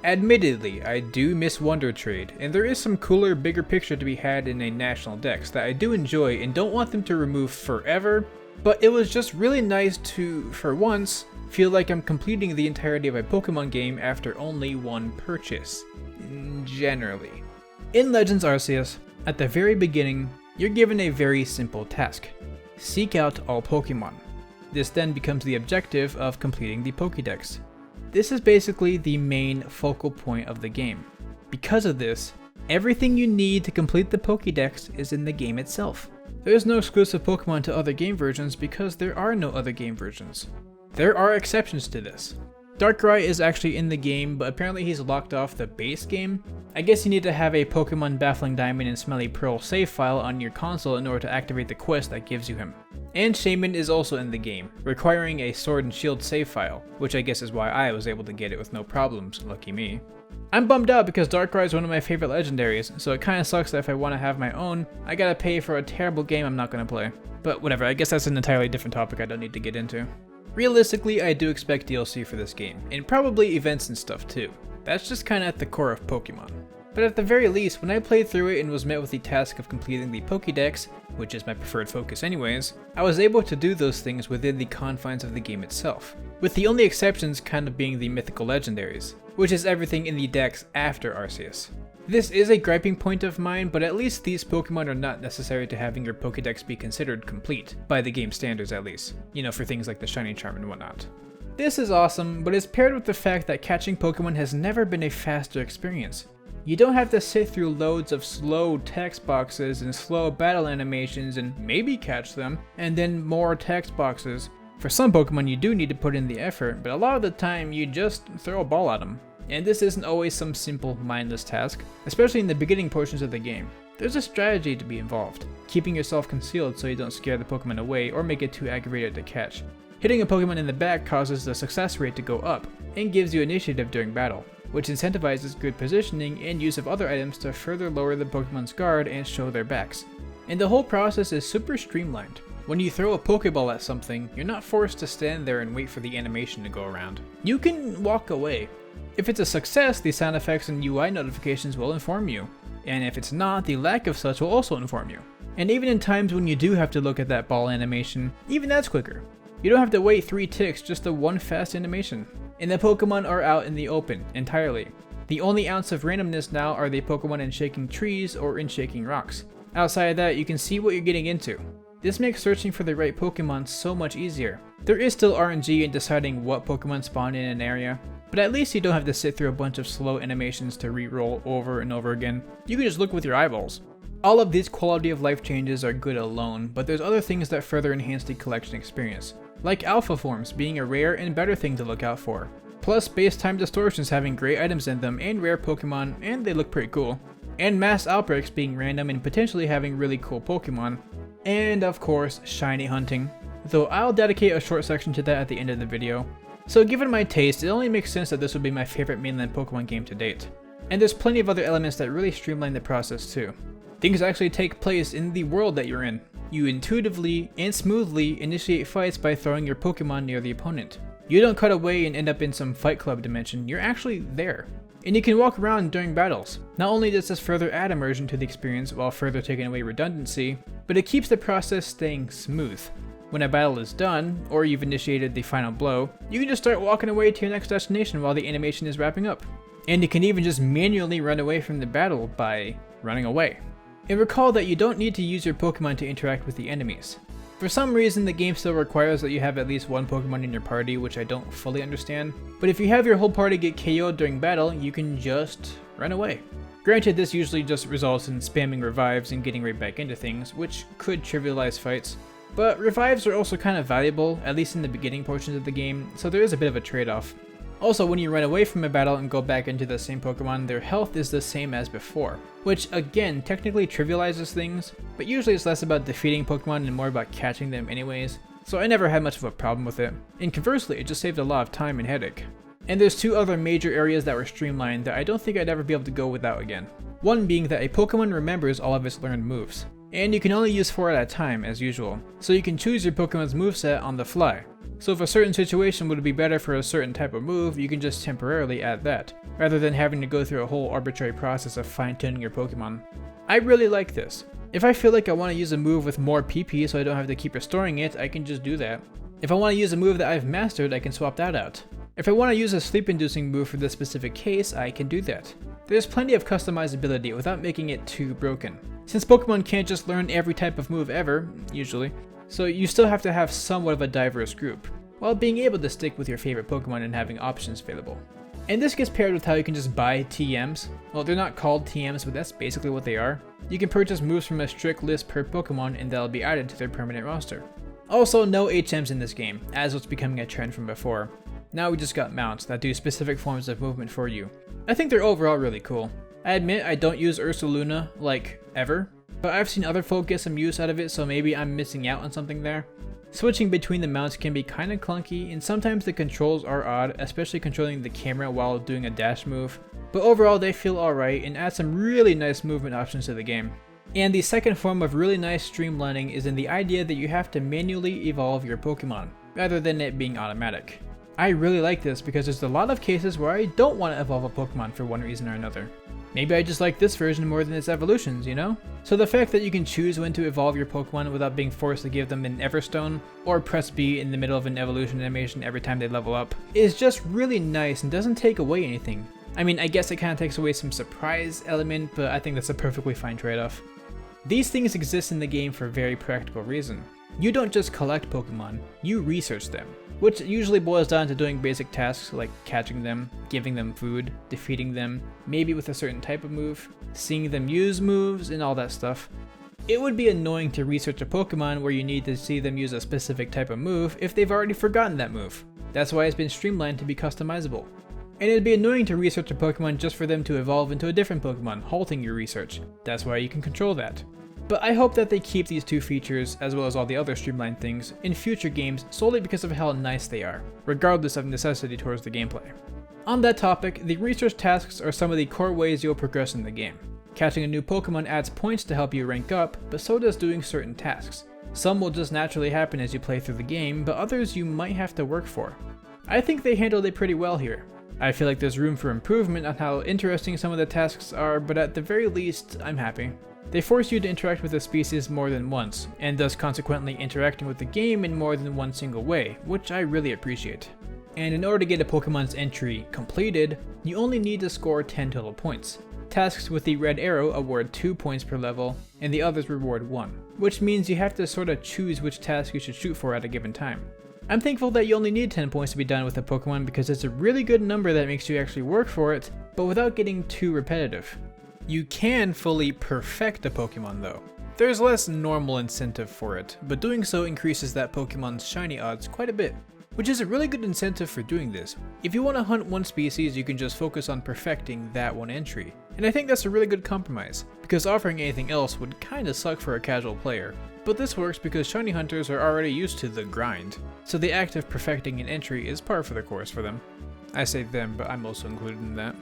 Admittedly, I do miss Wonder Trade, and there is some cooler, bigger picture to be had in a national dex that I do enjoy and don't want them to remove forever, but it was just really nice to, for once, feel like I'm completing the entirety of a Pokemon game after only one purchase. Generally. In Legends Arceus, at the very beginning, you're given a very simple task. Seek out all Pokemon. This then becomes the objective of completing the Pokédex. This is basically the main focal point of the game. Because of this, everything you need to complete the Pokédex is in the game itself. There is no exclusive Pokemon to other game versions because there are no other game versions. There are exceptions to this. Darkrai is actually in the game, but apparently he's locked off the base game. I guess you need to have a Pokemon Baffling Diamond and Smelly Pearl save file on your console in order to activate the quest that gives you him. And Shaman is also in the game, requiring a Sword and Shield save file, which I guess is why I was able to get it with no problems, lucky me. I'm bummed out because Darkrai is one of my favorite legendaries, so it kinda sucks that if I want to have my own, I gotta pay for a terrible game I'm not gonna play. But whatever, I guess that's an entirely different topic I don't need to get into. Realistically, I do expect DLC for this game, and probably events and stuff too. That's just kinda at the core of Pokemon. But at the very least, when I played through it and was met with the task of completing the Pokédex, which is my preferred focus anyways, I was able to do those things within the confines of the game itself, with the only exceptions kind of being the mythical legendaries, which is everything in the dex after Arceus. This is a griping point of mine, but at least these Pokemon are not necessary to having your Pokédex be considered complete, by the game standards at least, you know, for things like the Shiny Charm and whatnot. This is awesome, but it's paired with the fact that catching Pokemon has never been a faster experience. You don't have to sit through loads of slow text boxes and slow battle animations and maybe catch them, and then more text boxes, For some Pokemon you do need to put in the effort, but a lot of the time you just throw a ball at them. And this isn't always some simple, mindless task, especially in the beginning portions of the game. There's a strategy to be involved, keeping yourself concealed so you don't scare the Pokemon away or make it too aggravated to catch. Hitting a Pokemon in the back causes the success rate to go up, and gives you initiative during battle, which incentivizes good positioning and use of other items to further lower the Pokemon's guard and show their backs. And the whole process is super streamlined. When you throw a Pokeball at something, you're not forced to stand there and wait for the animation to go around. You can walk away. If it's a success, the sound effects and UI notifications will inform you, and if it's not, the lack of such will also inform you. And even in times when you do have to look at that ball animation, even that's quicker. You don't have to wait 3 ticks, just the one fast animation. And the Pokemon are out in the open, entirely. The only ounce of randomness now are the Pokemon in shaking trees or in shaking rocks. Outside of that, you can see what you're getting into. This makes searching for the right Pokemon so much easier. There is still RNG in deciding what Pokemon spawn in an area, but at least you don't have to sit through a bunch of slow animations to re-roll over and over again. You can just look with your eyeballs. All of these quality of life changes are good alone, but there's other things that further enhance the collection experience, like alpha forms being a rare and better thing to look out for. Plus space-time distortions having great items in them and rare Pokemon, and they look pretty cool. And mass outbreaks being random and potentially having really cool Pokemon. And of course, shiny hunting, though I'll dedicate a short section to that at the end of the video. So given my taste, it only makes sense that this would be my favorite mainland Pokemon game to date. And there's plenty of other elements that really streamline the process too. Things actually take place in the world that you're in. You intuitively and smoothly initiate fights by throwing your Pokemon near the opponent. You don't cut away and end up in some Fight Club dimension, you're actually there. And you can walk around during battles. Not only does this further add immersion to the experience while further taking away redundancy, but it keeps the process staying smooth. When a battle is done, or you've initiated the final blow, you can just start walking away to your next destination while the animation is wrapping up. And you can even just manually run away from the battle by running away. And recall that you don't need to use your Pokemon to interact with the enemies. For some reason, the game still requires that you have at least one Pokemon in your party, which I don't fully understand. But if you have your whole party get KO'd during battle, you can just run away. Granted, this usually just results in spamming revives and getting right back into things, which could trivialize fights. But revives are also kind of valuable, at least in the beginning portions of the game, so there is a bit of a trade-off. Also, when you run away from a battle and go back into the same Pokemon, their health is the same as before, which again technically trivializes things, but usually it's less about defeating Pokemon and more about catching them anyways, so I never had much of a problem with it. And conversely, it just saved a lot of time and headache. And there's 2 other major areas that were streamlined that I don't think I'd ever be able to go without again. One being that a Pokemon remembers all of its learned moves, and you can only use 4 at a time as usual, so you can choose your Pokemon's moveset on the fly. So if a certain situation would be better for a certain type of move, you can just temporarily add that, rather than having to go through a whole arbitrary process of fine-tuning your Pokemon. I really like this. If I feel like I want to use a move with more PP so I don't have to keep restoring it, I can just do that. If I want to use a move that I've mastered, I can swap that out. If I want to use a sleep-inducing move for this specific case, I can do that. There's plenty of customizability without making it too broken. Since Pokemon can't just learn every type of move ever, usually, so you still have to have somewhat of a diverse group, while being able to stick with your favorite Pokemon and having options available. And this gets paired with how you can just buy TMs. Well, they're not called TMs, but that's basically what they are. You can purchase moves from a strict list per Pokemon and they'll be added to their permanent roster. Also, no HMs in this game, as was becoming a trend from before. Now we just got mounts that do specific forms of movement for you. I think they're overall really cool. I admit I don't use Ursaluna, like, ever, but I've seen other folk get some use out of it, so maybe I'm missing out on something there. Switching between the mounts can be kinda clunky, and sometimes the controls are odd, especially controlling the camera while doing a dash move, but overall they feel alright and add some really nice movement options to the game. And the second form of really nice streamlining is in the idea that you have to manually evolve your Pokemon, rather than it being automatic. I really like this because there's a lot of cases where I don't want to evolve a Pokemon for one reason or another. Maybe I just like this version more than its evolutions, you know? So the fact that you can choose when to evolve your Pokemon without being forced to give them an Everstone, or press B in the middle of an evolution animation every time they level up, is just really nice and doesn't take away anything. I mean, I guess it kinda takes away some surprise element, but I think that's a perfectly fine trade-off. These things exist in the game for a very practical reason. You don't just collect Pokemon, you research them, which usually boils down to doing basic tasks like catching them, giving them food, defeating them, maybe with a certain type of move, seeing them use moves, and all that stuff. It would be annoying to research a Pokemon where you need to see them use a specific type of move if they've already forgotten that move. That's why it's been streamlined to be customizable. And it'd be annoying to research a Pokemon just for them to evolve into a different Pokemon, halting your research. That's why you can control that. But I hope that they keep these two features, as well as all the other streamlined things, in future games solely because of how nice they are, regardless of necessity towards the gameplay. On that topic, the research tasks are some of the core ways you'll progress in the game. Catching a new Pokemon adds points to help you rank up, but so does doing certain tasks. Some will just naturally happen as you play through the game, but others you might have to work for. I think they handled it pretty well here. I feel like there's room for improvement on how interesting some of the tasks are, but at the very least, I'm happy. They force you to interact with a species more than once, and thus consequently interacting with the game in more than one single way, which I really appreciate. And in order to get a Pokemon's entry completed, you only need to score 10 total points. Tasks with the red arrow award 2 points per level, and the others reward 1, which means you have to sort of choose which task you should shoot for at a given time. I'm thankful that you only need 10 points to be done with a Pokemon because it's a really good number that makes you actually work for it, but without getting too repetitive. You can fully perfect a Pokemon though. There's less normal incentive for it, but doing so increases that Pokemon's shiny odds quite a bit, which is a really good incentive for doing this. If you want to hunt one species, you can just focus on perfecting that one entry. And I think that's a really good compromise, because offering anything else would kinda suck for a casual player. But this works because shiny hunters are already used to the grind, so the act of perfecting an entry is par for the course for them. I say them, but I'm also included in that.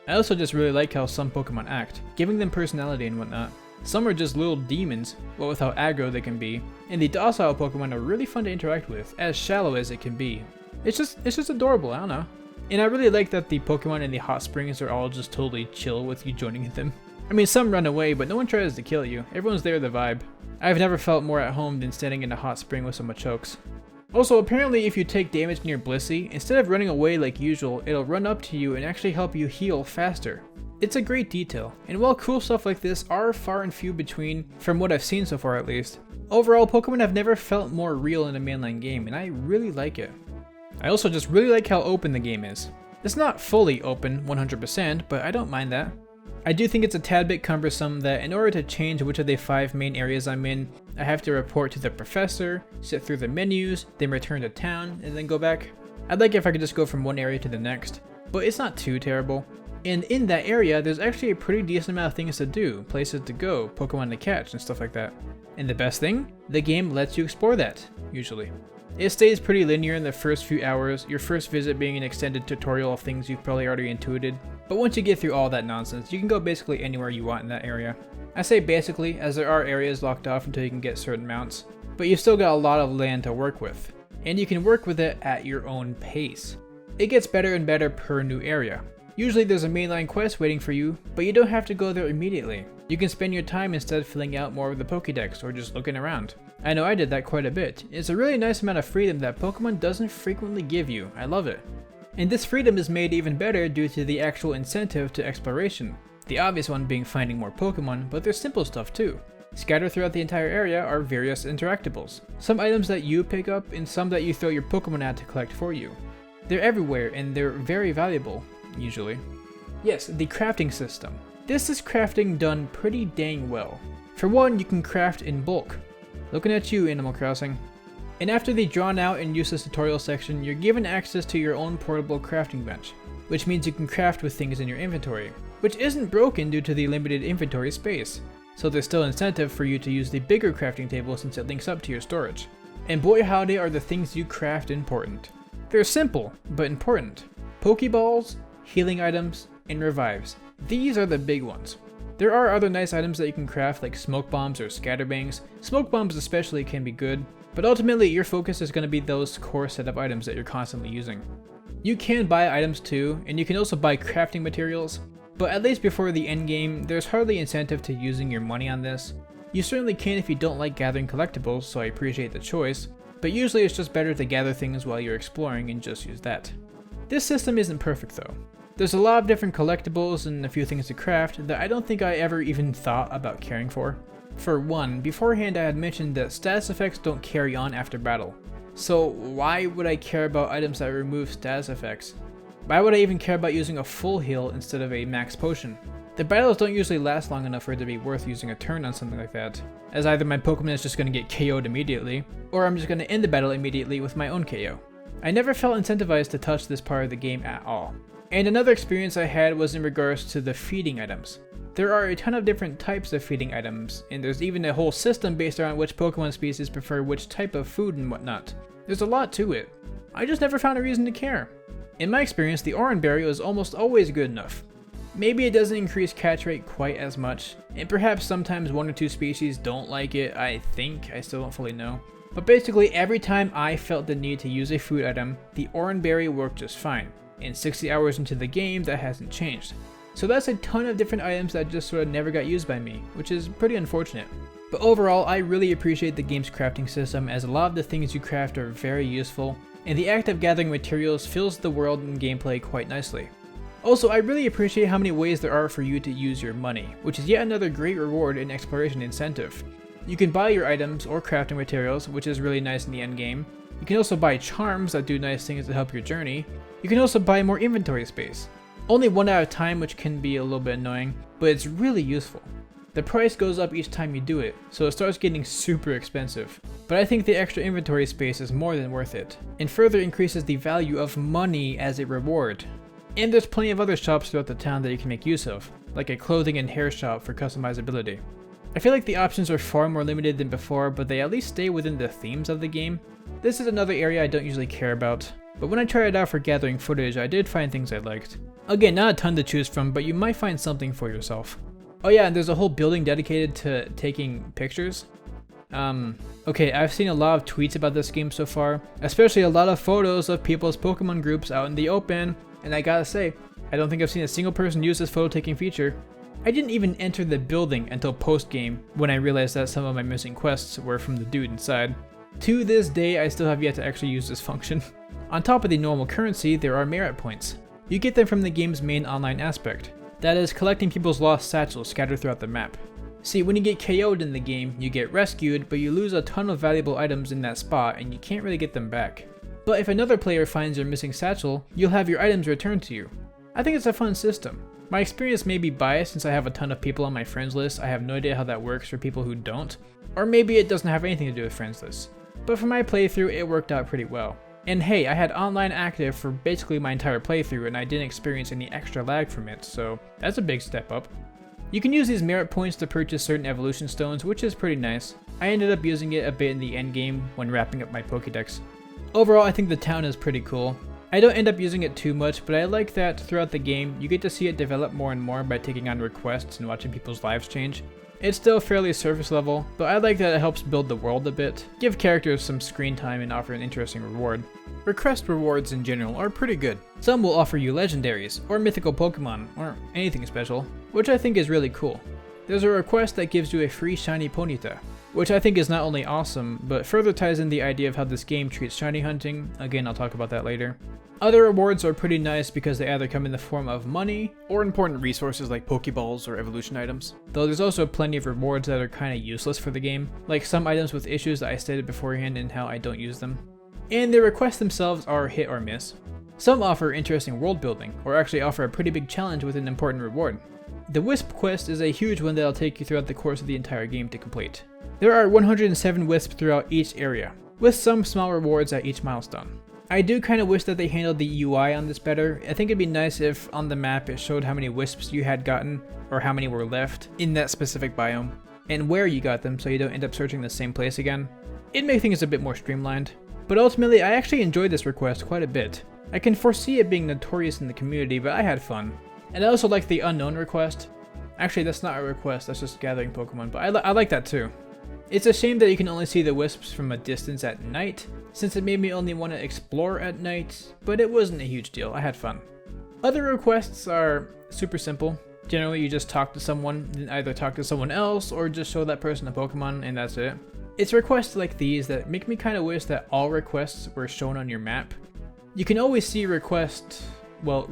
I also just really like how some Pokemon act, giving them personality and whatnot. Some are just little demons, what with how aggro they can be, and the docile Pokemon are really fun to interact with, as shallow as it can be. It's just adorable, I don't know. And I really like that the Pokemon in the hot springs are all just totally chill with you joining them. I mean, some run away, but no one tries to kill you. Everyone's there the vibe. I've never felt more at home than standing in a hot spring with some Machokes. Also, apparently if you take damage near Blissey, instead of running away like usual, it'll run up to you and actually help you heal faster. It's a great detail, and while cool stuff like this are far and few between, from what I've seen so far at least, overall Pokemon have never felt more real in a mainline game, and I really like it. I also just really like how open the game is. It's not fully open 100%, but I don't mind that. I do think it's a tad bit cumbersome that in order to change which of the 5 main areas I'm in, I have to report to the professor, sit through the menus, then return to town, and then go back. I'd like if I could just go from one area to the next, but it's not too terrible. And in that area, there's actually a pretty decent amount of things to do, places to go, Pokemon to catch, and stuff like that. And the best thing? The game lets you explore that, usually. It stays pretty linear in the first few hours, your first visit being an extended tutorial of things you've probably already intuited, but once you get through all that nonsense, you can go basically anywhere you want in that area. I say basically, as there are areas locked off until you can get certain mounts, but you've still got a lot of land to work with, and you can work with it at your own pace. It gets better and better per new area. Usually there's a mainline quest waiting for you, but you don't have to go there immediately. You can spend your time instead filling out more of the Pokédex or just looking around. I know I did that quite a bit. It's a really nice amount of freedom that Pokemon doesn't frequently give you. I love it. And this freedom is made even better due to the actual incentive to exploration. The obvious one being finding more Pokemon, but there's simple stuff too. Scattered throughout the entire area are various interactables. Some items that you pick up and some that you throw your Pokemon at to collect for you. They're everywhere and they're very valuable. Usually. Yes, the crafting system. This is crafting done pretty dang well. For one, you can craft in bulk. Looking at you, Animal Crossing. And after the drawn out and useless tutorial section, you're given access to your own portable crafting bench, which means you can craft with things in your inventory, which isn't broken due to the limited inventory space. So there's still incentive for you to use the bigger crafting table since it links up to your storage. And boy howdy are the things you craft important. They're simple, but important. Pokeballs, healing items, and revives. These are the big ones. There are other nice items that you can craft like smoke bombs or scatterbangs. Smoke bombs especially can be good, but ultimately your focus is going to be those core set of items that you're constantly using. You can buy items too, and you can also buy crafting materials, but at least before the end game, there's hardly incentive to using your money on this. You certainly can if you don't like gathering collectibles, so I appreciate the choice, but usually it's just better to gather things while you're exploring and just use that. This system isn't perfect though. There's a lot of different collectibles and a few things to craft that I don't think I ever even thought about caring for. For one, beforehand I had mentioned that status effects don't carry on after battle. So why would I care about items that remove status effects? Why would I even care about using a full heal instead of a max potion? The battles don't usually last long enough for it to be worth using a turn on something like that, as either my Pokemon is just going to get KO'd immediately, or I'm just going to end the battle immediately with my own KO. I never felt incentivized to touch this part of the game at all. And another experience I had was in regards to the feeding items. There are a ton of different types of feeding items, and there's even a whole system based around which Pokemon species prefer which type of food and whatnot. There's a lot to it. I just never found a reason to care. In my experience, the Oranberry was almost always good enough. Maybe it doesn't increase catch rate quite as much, and perhaps sometimes one or two species don't like it, I think, I still don't fully know. But basically every time I felt the need to use a food item, the Oranberry worked just fine. And 60 hours into the game, that hasn't changed. So that's a ton of different items that just sort of never got used by me, which is pretty unfortunate. But overall, I really appreciate the game's crafting system, as a lot of the things you craft are very useful, and the act of gathering materials fills the world and gameplay quite nicely. Also, I really appreciate how many ways there are for you to use your money, which is yet another great reward and exploration incentive. You can buy your items or crafting materials, which is really nice in the end game. You can also buy charms that do nice things to help your journey. You can also buy more inventory space. Only one at a time, which can be a little bit annoying, but it's really useful. The price goes up each time you do it, so it starts getting super expensive. But I think the extra inventory space is more than worth it, and further increases the value of money as a reward. And there's plenty of other shops throughout the town that you can make use of, like a clothing and hair shop for customizability. I feel like the options are far more limited than before, but they at least stay within the themes of the game. This is another area I don't usually care about, but when I tried it out for gathering footage, I did find things I liked. Again, not a ton to choose from, but you might find something for yourself. Oh yeah, and there's a whole building dedicated to taking pictures. Okay, I've seen a lot of tweets about this game so far, especially a lot of photos of people's Pokemon groups out in the open, and I gotta say, I don't think I've seen a single person use this photo taking feature. I didn't even enter the building until post-game, when I realized that some of my missing quests were from the dude inside. To this day, I still have yet to actually use this function. On top of the normal currency, there are merit points. You get them from the game's main online aspect. That is, collecting people's lost satchels scattered throughout the map. See, when you get KO'd in the game, you get rescued, but you lose a ton of valuable items in that spot and you can't really get them back. But if another player finds your missing satchel, you'll have your items returned to you. I think it's a fun system. My experience may be biased since I have a ton of people on my friends list. I have no idea how that works for people who don't. Or maybe it doesn't have anything to do with friends lists. But for my playthrough, it worked out pretty well. And hey, I had online active for basically my entire playthrough and I didn't experience any extra lag from it, so that's a big step up. You can use these merit points to purchase certain evolution stones, which is pretty nice. I ended up using it a bit in the endgame when wrapping up my Pokédex. Overall, I think the town is pretty cool. I don't end up using it too much, but I like that throughout the game, you get to see it develop more and more by taking on requests and watching people's lives change. It's still fairly surface level, but I like that it helps build the world a bit, give characters some screen time and offer an interesting reward. Request rewards in general are pretty good. Some will offer you legendaries, or mythical Pokemon, or anything special, which I think is really cool. There's a request that gives you a free shiny Ponyta, which I think is not only awesome, but further ties in the idea of how this game treats shiny hunting. Again, I'll talk about that later. Other rewards are pretty nice because they either come in the form of money, or important resources like Pokeballs or evolution items. Though there's also plenty of rewards that are kinda useless for the game, like some items with issues that I stated beforehand and how I don't use them. And the requests themselves are hit or miss. Some offer interesting world building, or actually offer a pretty big challenge with an important reward. The Wisp quest is a huge one that'll take you throughout the course of the entire game to complete. There are 107 wisps throughout each area, with some small rewards at each milestone. I do kind of wish that they handled the UI on this better. I think it'd be nice if on the map it showed how many wisps you had gotten, or how many were left in that specific biome, and where you got them so you don't end up searching the same place again. It'd make things a bit more streamlined. But ultimately, I actually enjoyed this request quite a bit. I can foresee it being notorious in the community, but I had fun. And I also like the unknown request. Actually, that's not a request, that's just gathering Pokemon, but I like that too. It's a shame that you can only see the wisps from a distance at night, since it made me only want to explore at night, but it wasn't a huge deal, I had fun. Other requests are super simple. Generally, you just talk to someone, then either talk to someone else, or just show that person a Pokemon, and that's it. It's requests like these that make me kind of wish that all requests were shown on your map. You can always see requests, but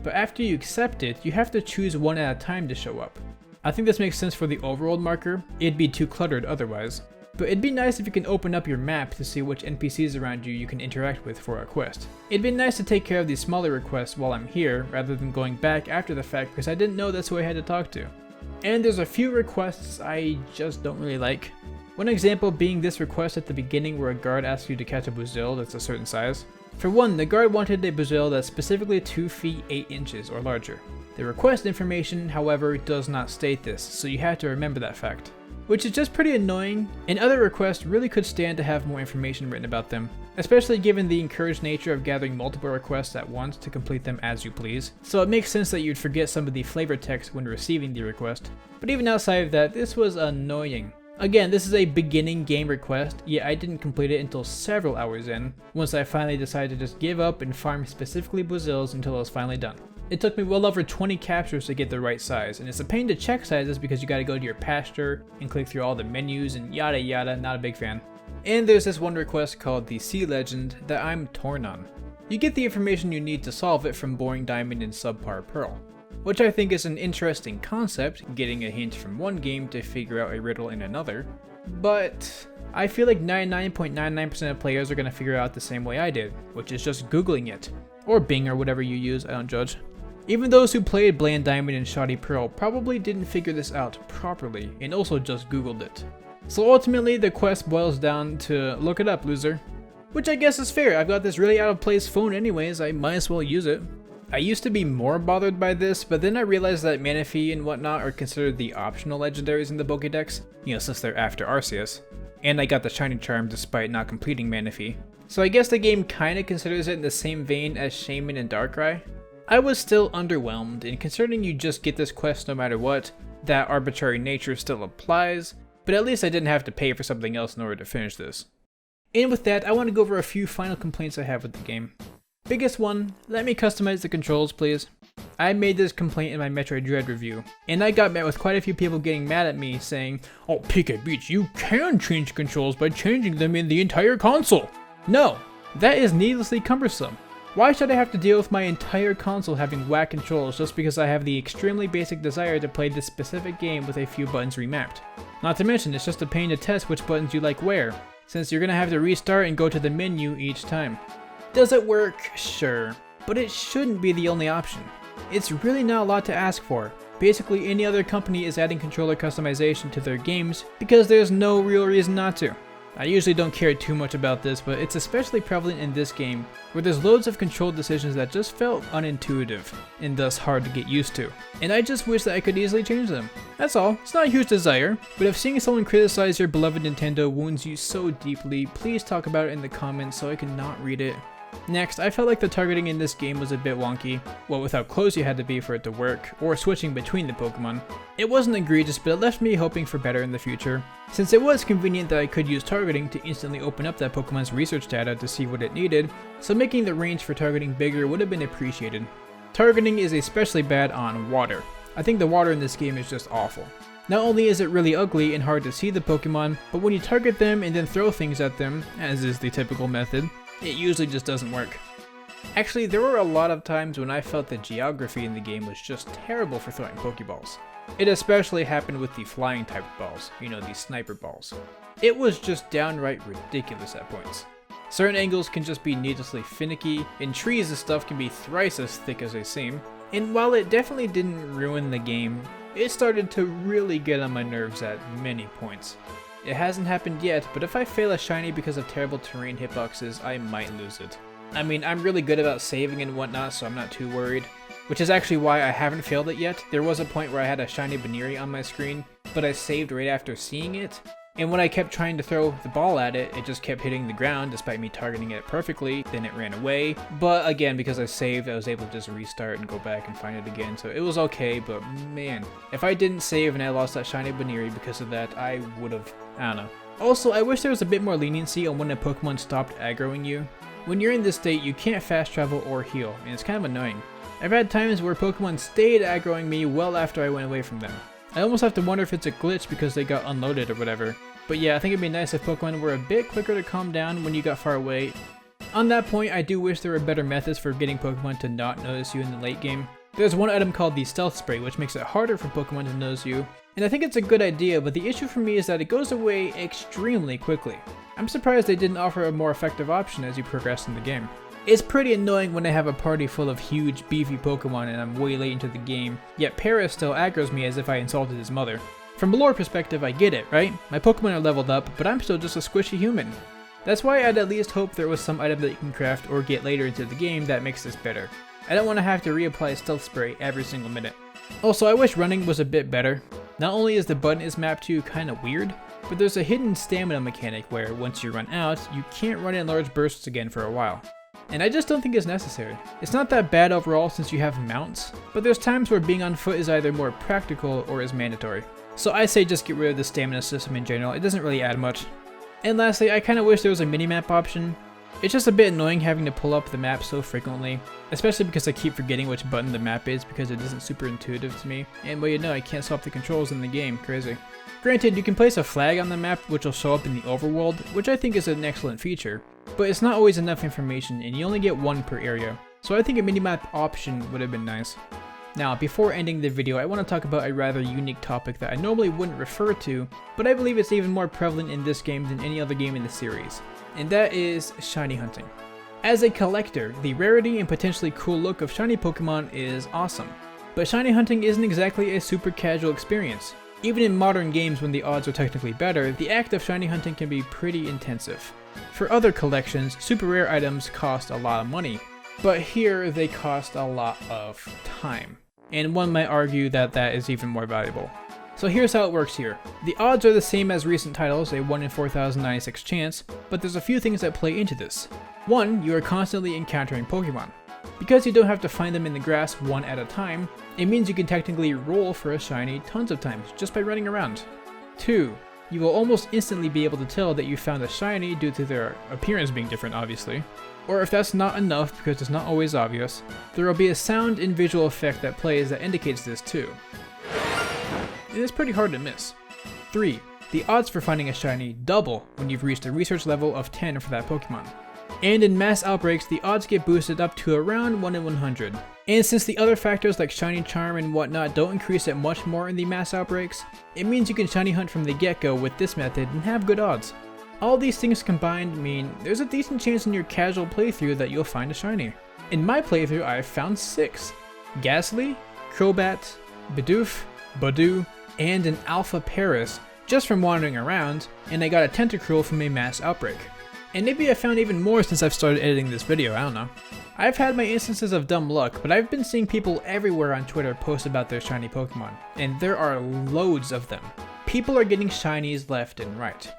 after you accept it, you have to choose one at a time to show up. I think this makes sense for the overworld marker, it'd be too cluttered otherwise. but it'd be nice if you can open up your map to see which NPCs around you can interact with for a quest. It'd be nice to take care of these smaller requests while I'm here, rather than going back after the fact because I didn't know that's who I had to talk to. And there's a few requests I just don't really like. One example being this request at the beginning where a guard asks you to catch a Brazil that's a certain size. For one, the guard wanted a Brazil that's specifically 2 feet 8 inches or larger. The request information, however, does not state this, so you have to remember that fact. Which is just pretty annoying, and other requests really could stand to have more information written about them, especially given the encouraged nature of gathering multiple requests at once to complete them as you please. So it makes sense that you'd forget some of the flavor text when receiving the request. But even outside of that, this was annoying. Again, this is a beginning game request, yet I didn't complete it until several hours in, once I finally decided to just give up and farm specifically Brazils until I was finally done. It took me well over 20 captures to get the right size, and it's a pain to check sizes because you gotta go to your pasture and click through all the menus and yada yada, not a big fan. And there's this one request called the Sea Legend that I'm torn on. You get the information you need to solve it from boring diamond and subpar pearl, which I think is an interesting concept, getting a hint from one game to figure out a riddle in another, but I feel like 99.99% of players are going to figure it out the same way I did, which is just Googling it, or Bing or whatever you use, I don't judge. Even those who played Bland Diamond and Shoddy Pearl probably didn't figure this out properly and also just Googled it. So ultimately the quest boils down to look it up, loser. Which I guess is fair, I've got this really out of place phone anyways, I might as well use it. I used to be more bothered by this, but then I realized that Manaphy and whatnot are considered the optional legendaries in the Pokédex, since they're after Arceus. And I got the Shiny Charm despite not completing Manaphy. So I guess the game kinda considers it in the same vein as Shaman and Darkrai. I was still underwhelmed, and considering you just get this quest no matter what, that arbitrary nature still applies, but at least I didn't have to pay for something else in order to finish this. And with that, I want to go over a few final complaints I have with the game. Biggest one, let me customize the controls please. I made this complaint in my Metroid Dread review, and I got met with quite a few people getting mad at me saying, "Oh PK Beach, you can change controls by changing them in the entire console." No, that is needlessly cumbersome. Why should I have to deal with my entire console having whack controls just because I have the extremely basic desire to play this specific game with a few buttons remapped? Not to mention, it's just a pain to test which buttons you like where, since you're gonna have to restart and go to the menu each time. Does it work? Sure, but it shouldn't be the only option. It's really not a lot to ask for. Basically any other company is adding controller customization to their games because there's no real reason not to. I usually don't care too much about this, but it's especially prevalent in this game, where there's loads of control decisions that just felt unintuitive, and thus hard to get used to. And I just wish that I could easily change them. That's all, it's not a huge desire, but if seeing someone criticize your beloved Nintendo wounds you so deeply, please talk about it in the comments so I can not read it. Next, I felt like the targeting in this game was a bit wonky, well with how close you had to be for it to work, or switching between the Pokemon. It wasn't egregious, but it left me hoping for better in the future, since it was convenient that I could use targeting to instantly open up that Pokemon's research data to see what it needed, so making the range for targeting bigger would have been appreciated. Targeting is especially bad on water. I think the water in this game is just awful. Not only is it really ugly and hard to see the Pokemon, but when you target them and then throw things at them, as is the typical method, it usually just doesn't work. Actually, there were a lot of times when I felt the geography in the game was just terrible for throwing Pokeballs. It especially happened with the flying type balls, these sniper balls. It was just downright ridiculous at points. Certain angles can just be needlessly finicky, and trees and stuff can be thrice as thick as they seem. And while it definitely didn't ruin the game, it started to really get on my nerves at many points. It hasn't happened yet, but if I fail a shiny because of terrible terrain hitboxes, I might lose it. I mean, I'm really good about saving and whatnot, so I'm not too worried. Which is actually why I haven't failed it yet. There was a point where I had a shiny Baneri on my screen, but I saved right after seeing it. And when I kept trying to throw the ball at it, it just kept hitting the ground despite me targeting it perfectly, then it ran away. But again, because I saved, I was able to just restart and go back and find it again, so it was okay, but man, if I didn't save and I lost that shiny Baneri because of that, I would've, I don't know. Also, I wish there was a bit more leniency on when a Pokemon stopped aggroing you. When you're in this state, you can't fast travel or heal, and it's kind of annoying. I've had times where Pokemon stayed aggroing me well after I went away from them. I almost have to wonder if it's a glitch because they got unloaded or whatever. But yeah, I think it'd be nice if Pokemon were a bit quicker to calm down when you got far away. On that point, I do wish there were better methods for getting Pokemon to not notice you in the late game. There's one item called the Stealth Spray, which makes it harder for Pokemon to notice you, and I think it's a good idea, but the issue for me is that it goes away extremely quickly. I'm surprised they didn't offer a more effective option as you progress in the game. It's pretty annoying when I have a party full of huge, beefy Pokemon and I'm way late into the game, yet Paris still aggroes me as if I insulted his mother. From a lore perspective, I get it, right? My Pokemon are leveled up, but I'm still just a squishy human. That's why I'd at least hope there was some item that you can craft or get later into the game that makes this better. I don't want to have to reapply Stealth Spray every single minute. Also, I wish running was a bit better. Not only is the button is mapped to kinda weird, but there's a hidden stamina mechanic where once you run out, you can't run in large bursts again for a while. And I just don't think it's necessary. It's not that bad overall since you have mounts, but there's times where being on foot is either more practical or is mandatory. So I say just get rid of the stamina system in general, it doesn't really add much. And lastly, I kinda wish there was a minimap option. It's just a bit annoying having to pull up the map so frequently, especially because I keep forgetting which button the map is because it isn't super intuitive to me, and well, you know, I can't swap the controls in the game, crazy. Granted, you can place a flag on the map which will show up in the overworld, which I think is an excellent feature, but it's not always enough information and you only get one per area, so I think a minimap option would have been nice. Now, before ending the video, I want to talk about a rather unique topic that I normally wouldn't refer to, but I believe it's even more prevalent in this game than any other game in the series, and that is shiny hunting. As a collector, the rarity and potentially cool look of shiny Pokemon is awesome, but shiny hunting isn't exactly a super casual experience. Even in modern games when the odds are technically better, the act of shiny hunting can be pretty intensive. For other collections, super rare items cost a lot of money, but here they cost a lot of time. And one might argue that that is even more valuable. So here's how it works here. The odds are the same as recent titles, a 1 in 4,096 chance, but there's a few things that play into this. One, you are constantly encountering Pokemon. Because you don't have to find them in the grass one at a time, it means you can technically roll for a shiny tons of times just by running around. 2, you will almost instantly be able to tell that you found a shiny due to their appearance being different, obviously. Or if that's not enough, because it's not always obvious, there will be a sound and visual effect that plays that indicates this too. It is pretty hard to miss. 3, the odds for finding a shiny double when you've reached a research level of 10 for that Pokemon. And in mass outbreaks, the odds get boosted up to around 1 in 100. And since the other factors like shiny charm and whatnot don't increase it much more in the mass outbreaks, it means you can shiny hunt from the get-go with this method and have good odds. All these things combined mean there's a decent chance in your casual playthrough that you'll find a shiny. In my playthrough, I've found 6. Ghastly, Crobat, Bidoof, Badoo, and an Alpha Paris just from wandering around, and I got a Tentacruel from a mass outbreak. And maybe I found even more since I've started editing this video, I don't know. I've had my instances of dumb luck, but I've been seeing people everywhere on Twitter post about their shiny Pokemon, and there are loads of them. People are getting shinies left and right.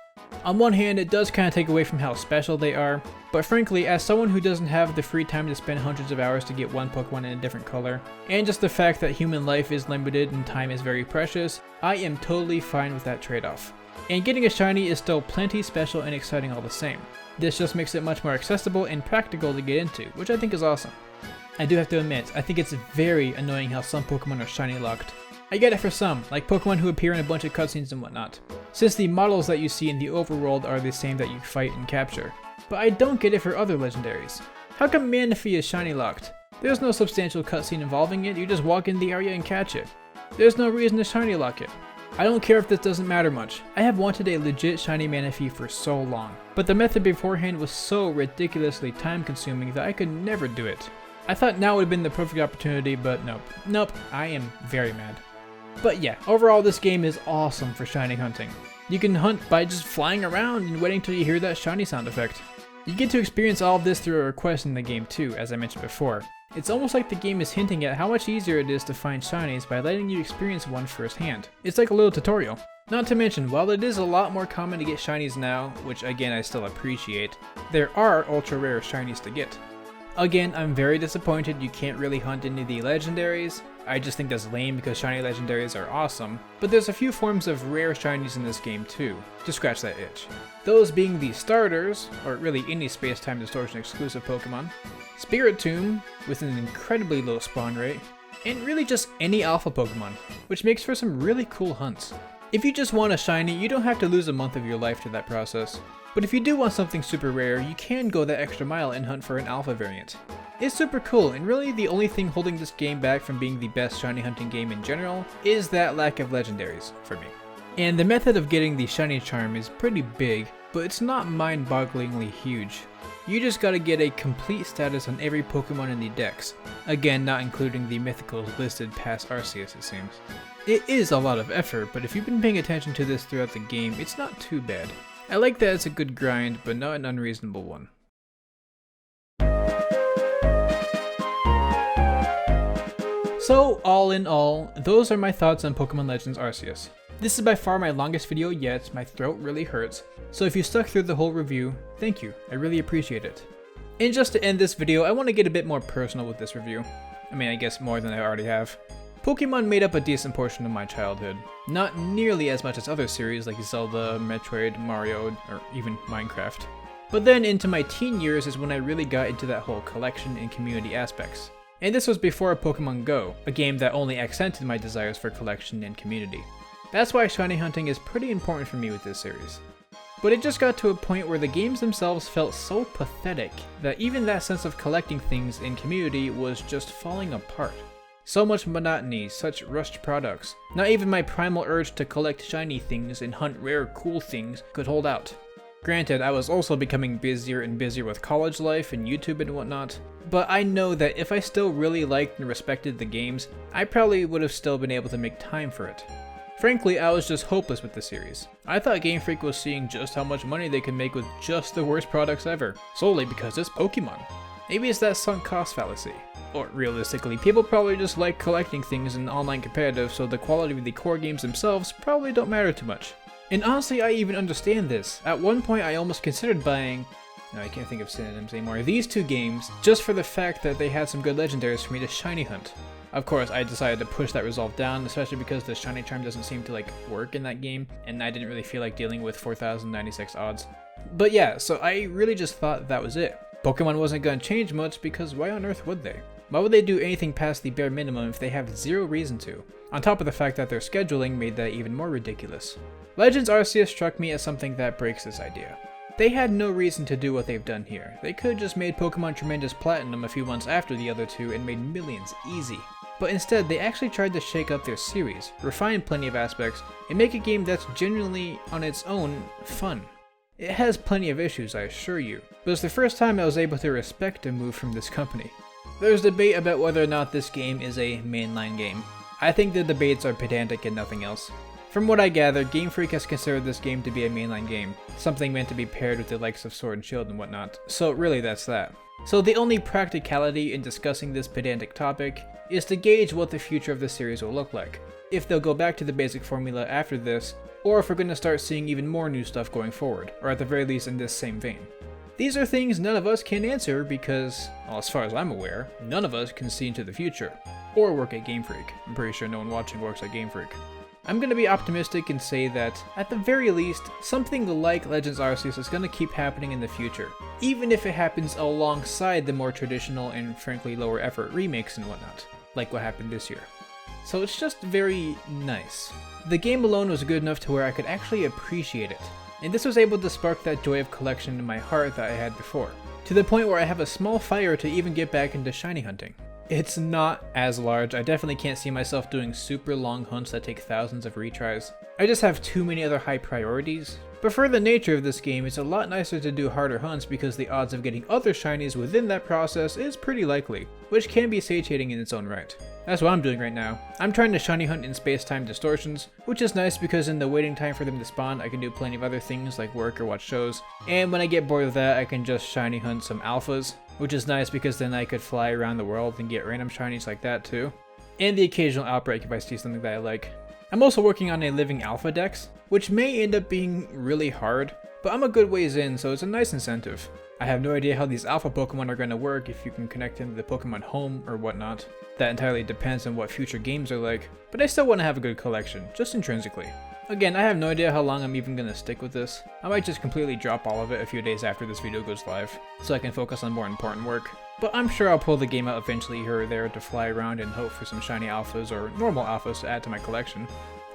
On one hand, it does kind of take away from how special they are, but frankly, as someone who doesn't have the free time to spend hundreds of hours to get one Pokemon in a different color, and just the fact that human life is limited and time is very precious, I am totally fine with that trade-off. And getting a shiny is still plenty special and exciting all the same. This just makes it much more accessible and practical to get into, which I think is awesome. I do have to admit, I think it's very annoying how some Pokemon are shiny locked. I get it for some, like Pokemon who appear in a bunch of cutscenes and whatnot, since the models that you see in the overworld are the same that you fight and capture. But I don't get it for other legendaries. How come Manaphy is shiny locked? There's no substantial cutscene involving it, you just walk in the area and catch it. There's no reason to shiny lock it. I don't care if this doesn't matter much. I have wanted a legit shiny Manaphy for so long, but the method beforehand was so ridiculously time consuming that I could never do it. I thought now would have been the perfect opportunity, but nope, I am very mad. But yeah, overall this game is awesome for shiny hunting. You can hunt by just flying around and waiting till you hear that shiny sound effect. You get to experience all of this through a request in the game too, as I mentioned before. It's almost like the game is hinting at how much easier it is to find shinies by letting you experience one firsthand. It's like a little tutorial. Not to mention, while it is a lot more common to get shinies now, which again I still appreciate, there are ultra rare shinies to get. Again, I'm very disappointed you can't really hunt any of the legendaries. I just think that's lame because shiny legendaries are awesome, but there's a few forms of rare shinies in this game too, to scratch that itch. Those being the starters, or really any space-time distortion exclusive Pokemon, Spiritomb, with an incredibly low spawn rate, and really just any alpha Pokemon, which makes for some really cool hunts. If you just want a shiny, you don't have to lose a month of your life to that process. But if you do want something super rare, you can go that extra mile and hunt for an alpha variant. It's super cool, and really the only thing holding this game back from being the best shiny hunting game in general is that lack of legendaries for me. And the method of getting the shiny charm is pretty big, but it's not mind-bogglingly huge. You just gotta get a complete status on every Pokemon in the dex. Again, not including the mythicals listed past Arceus, it seems. It is a lot of effort, but if you've been paying attention to this throughout the game, it's not too bad. I like that it's a good grind, but not an unreasonable one. So, all in all, those are my thoughts on Pokemon Legends Arceus. This is by far my longest video yet, my throat really hurts, so if you stuck through the whole review, thank you, I really appreciate it. And just to end this video, I want to get a bit more personal with this review. I mean, I guess more than I already have. Pokemon made up a decent portion of my childhood. Not nearly as much as other series like Zelda, Metroid, Mario, or even Minecraft. But then into my teen years is when I really got into that whole collection and community aspects. And this was before Pokemon Go, a game that only accented my desires for collection and community. That's why shiny hunting is pretty important for me with this series. But it just got to a point where the games themselves felt so pathetic that even that sense of collecting things in community was just falling apart. So much monotony, such rushed products. Not even my primal urge to collect shiny things and hunt rare cool things could hold out. Granted, I was also becoming busier and busier with college life and YouTube and whatnot, but I know that if I still really liked and respected the games, I probably would have still been able to make time for it. Frankly, I was just hopeless with the series. I thought Game Freak was seeing just how much money they could make with just the worst products ever, solely because it's Pokemon. Maybe it's that sunk cost fallacy. Or realistically, people probably just like collecting things in online competitive, so the quality of the core games themselves probably don't matter too much. And honestly, I even understand this. At one point, I almost considered buying, no, I can't think of synonyms anymore, these two games just for the fact that they had some good legendaries for me to shiny hunt. Of course, I decided to push that resolve down, especially because the shiny charm doesn't seem to work in that game, and I didn't really feel like dealing with 4,096 odds. But yeah, so I really just thought that was it. Pokemon wasn't gonna change much because why on earth would they? Why would they do anything past the bare minimum if they have zero reason to? On top of the fact that their scheduling made that even more ridiculous. Legends Arceus struck me as something that breaks this idea. They had no reason to do what they've done here. They could have just made Pokemon Tremendous Platinum a few months after the other two and made millions easy. But instead, they actually tried to shake up their series, refine plenty of aspects, and make a game that's genuinely, on its own, fun. It has plenty of issues, I assure you, but it's the first time I was able to respect a move from this company. There's debate about whether or not this game is a mainline game. I think the debates are pedantic and nothing else. From what I gather, Game Freak has considered this game to be a mainline game, something meant to be paired with the likes of Sword and Shield and whatnot, so really that's that. So the only practicality in discussing this pedantic topic is to gauge what the future of the series will look like, if they'll go back to the basic formula after this, or if we're going to start seeing even more new stuff going forward, or at the very least in this same vein. These are things none of us can answer because, well, as far as I'm aware, none of us can see into the future, or work at Game Freak. I'm pretty sure no one watching works at Game Freak. I'm going to be optimistic and say that, at the very least, something like Legends Arceus is going to keep happening in the future, even if it happens alongside the more traditional and frankly lower effort remakes and whatnot, like what happened this year. So it's just very nice. The game alone was good enough to where I could actually appreciate it, and this was able to spark that joy of collection in my heart that I had before, to the point where I have a small fire to even get back into shiny hunting. It's not as large. I definitely can't see myself doing super long hunts that take thousands of retries. I just have too many other high priorities. But for the nature of this game, it's a lot nicer to do harder hunts because the odds of getting other shinies within that process is pretty likely, which can be satiating in its own right. That's what I'm doing right now. I'm trying to shiny hunt in space-time distortions, which is nice because in the waiting time for them to spawn, I can do plenty of other things like work or watch shows. And when I get bored of that, I can just shiny hunt some alphas, which is nice because then I could fly around the world and get random shinies like that too. And the occasional outbreak if I see something that I like. I'm also working on a living alpha dex, which may end up being really hard, but I'm a good ways in, so it's a nice incentive. I have no idea how these alpha Pokemon are going to work if you can connect them to the Pokemon home or whatnot. That entirely depends on what future games are like, but I still want to have a good collection, just intrinsically. Again, I have no idea how long I'm even going to stick with this. I might just completely drop all of it a few days after this video goes live, so I can focus on more important work. But I'm sure I'll pull the game out eventually here or there to fly around and hope for some shiny alphas or normal alphas to add to my collection.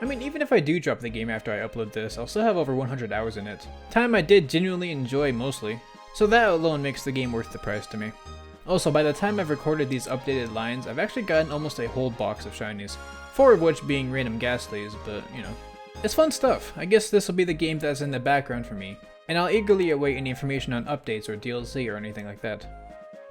I mean, even if I do drop the game after I upload this, I'll still have over 100 hours in it. Time I did genuinely enjoy mostly, so that alone makes the game worth the price to me. Also, by the time I've recorded these updated lines, I've actually gotten almost a whole box of shinies. 4 of which being random Ghastlies, but you know. It's fun stuff. I guess this will be the game that's in the background for me, and I'll eagerly await any information on updates or DLC or anything like that.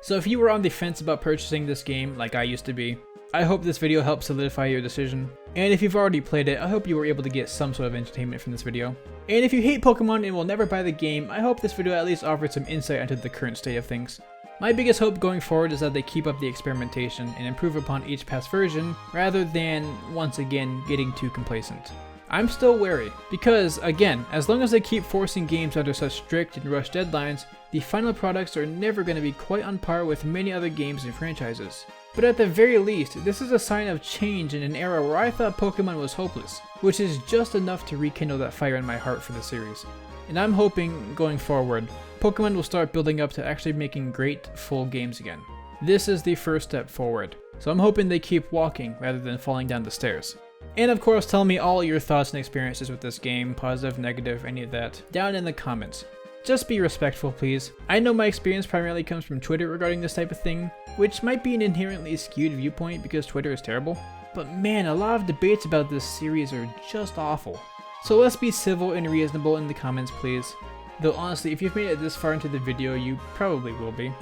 So if you were on the fence about purchasing this game like I used to be, I hope this video helps solidify your decision. And if you've already played it, I hope you were able to get some sort of entertainment from this video. And if you hate Pokemon and will never buy the game, I hope this video at least offered some insight into the current state of things. My biggest hope going forward is that they keep up the experimentation and improve upon each past version, rather than, once again, getting too complacent. I'm still wary, because, again, as long as they keep forcing games under such strict and rushed deadlines, the final products are never going to be quite on par with many other games and franchises. But at the very least, this is a sign of change in an era where I thought Pokemon was hopeless, which is just enough to rekindle that fire in my heart for the series. And I'm hoping, going forward, Pokemon will start building up to actually making great, full games again. This is the first step forward, so I'm hoping they keep walking rather than falling down the stairs. And of course, tell me all your thoughts and experiences with this game, positive, negative, any of that, down in the comments. Just be respectful, please. I know my experience primarily comes from Twitter regarding this type of thing, which might be an inherently skewed viewpoint because Twitter is terrible. But man, a lot of debates about this series are just awful. So let's be civil and reasonable in the comments, please. Though honestly, if you've made it this far into the video, you probably will be.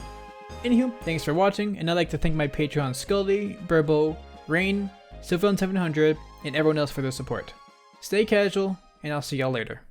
Anywho, thanks for watching, and I'd like to thank my Patreon Scully, Burbo, Rain, Sylvan700, and everyone else for their support. Stay casual, and I'll see y'all later.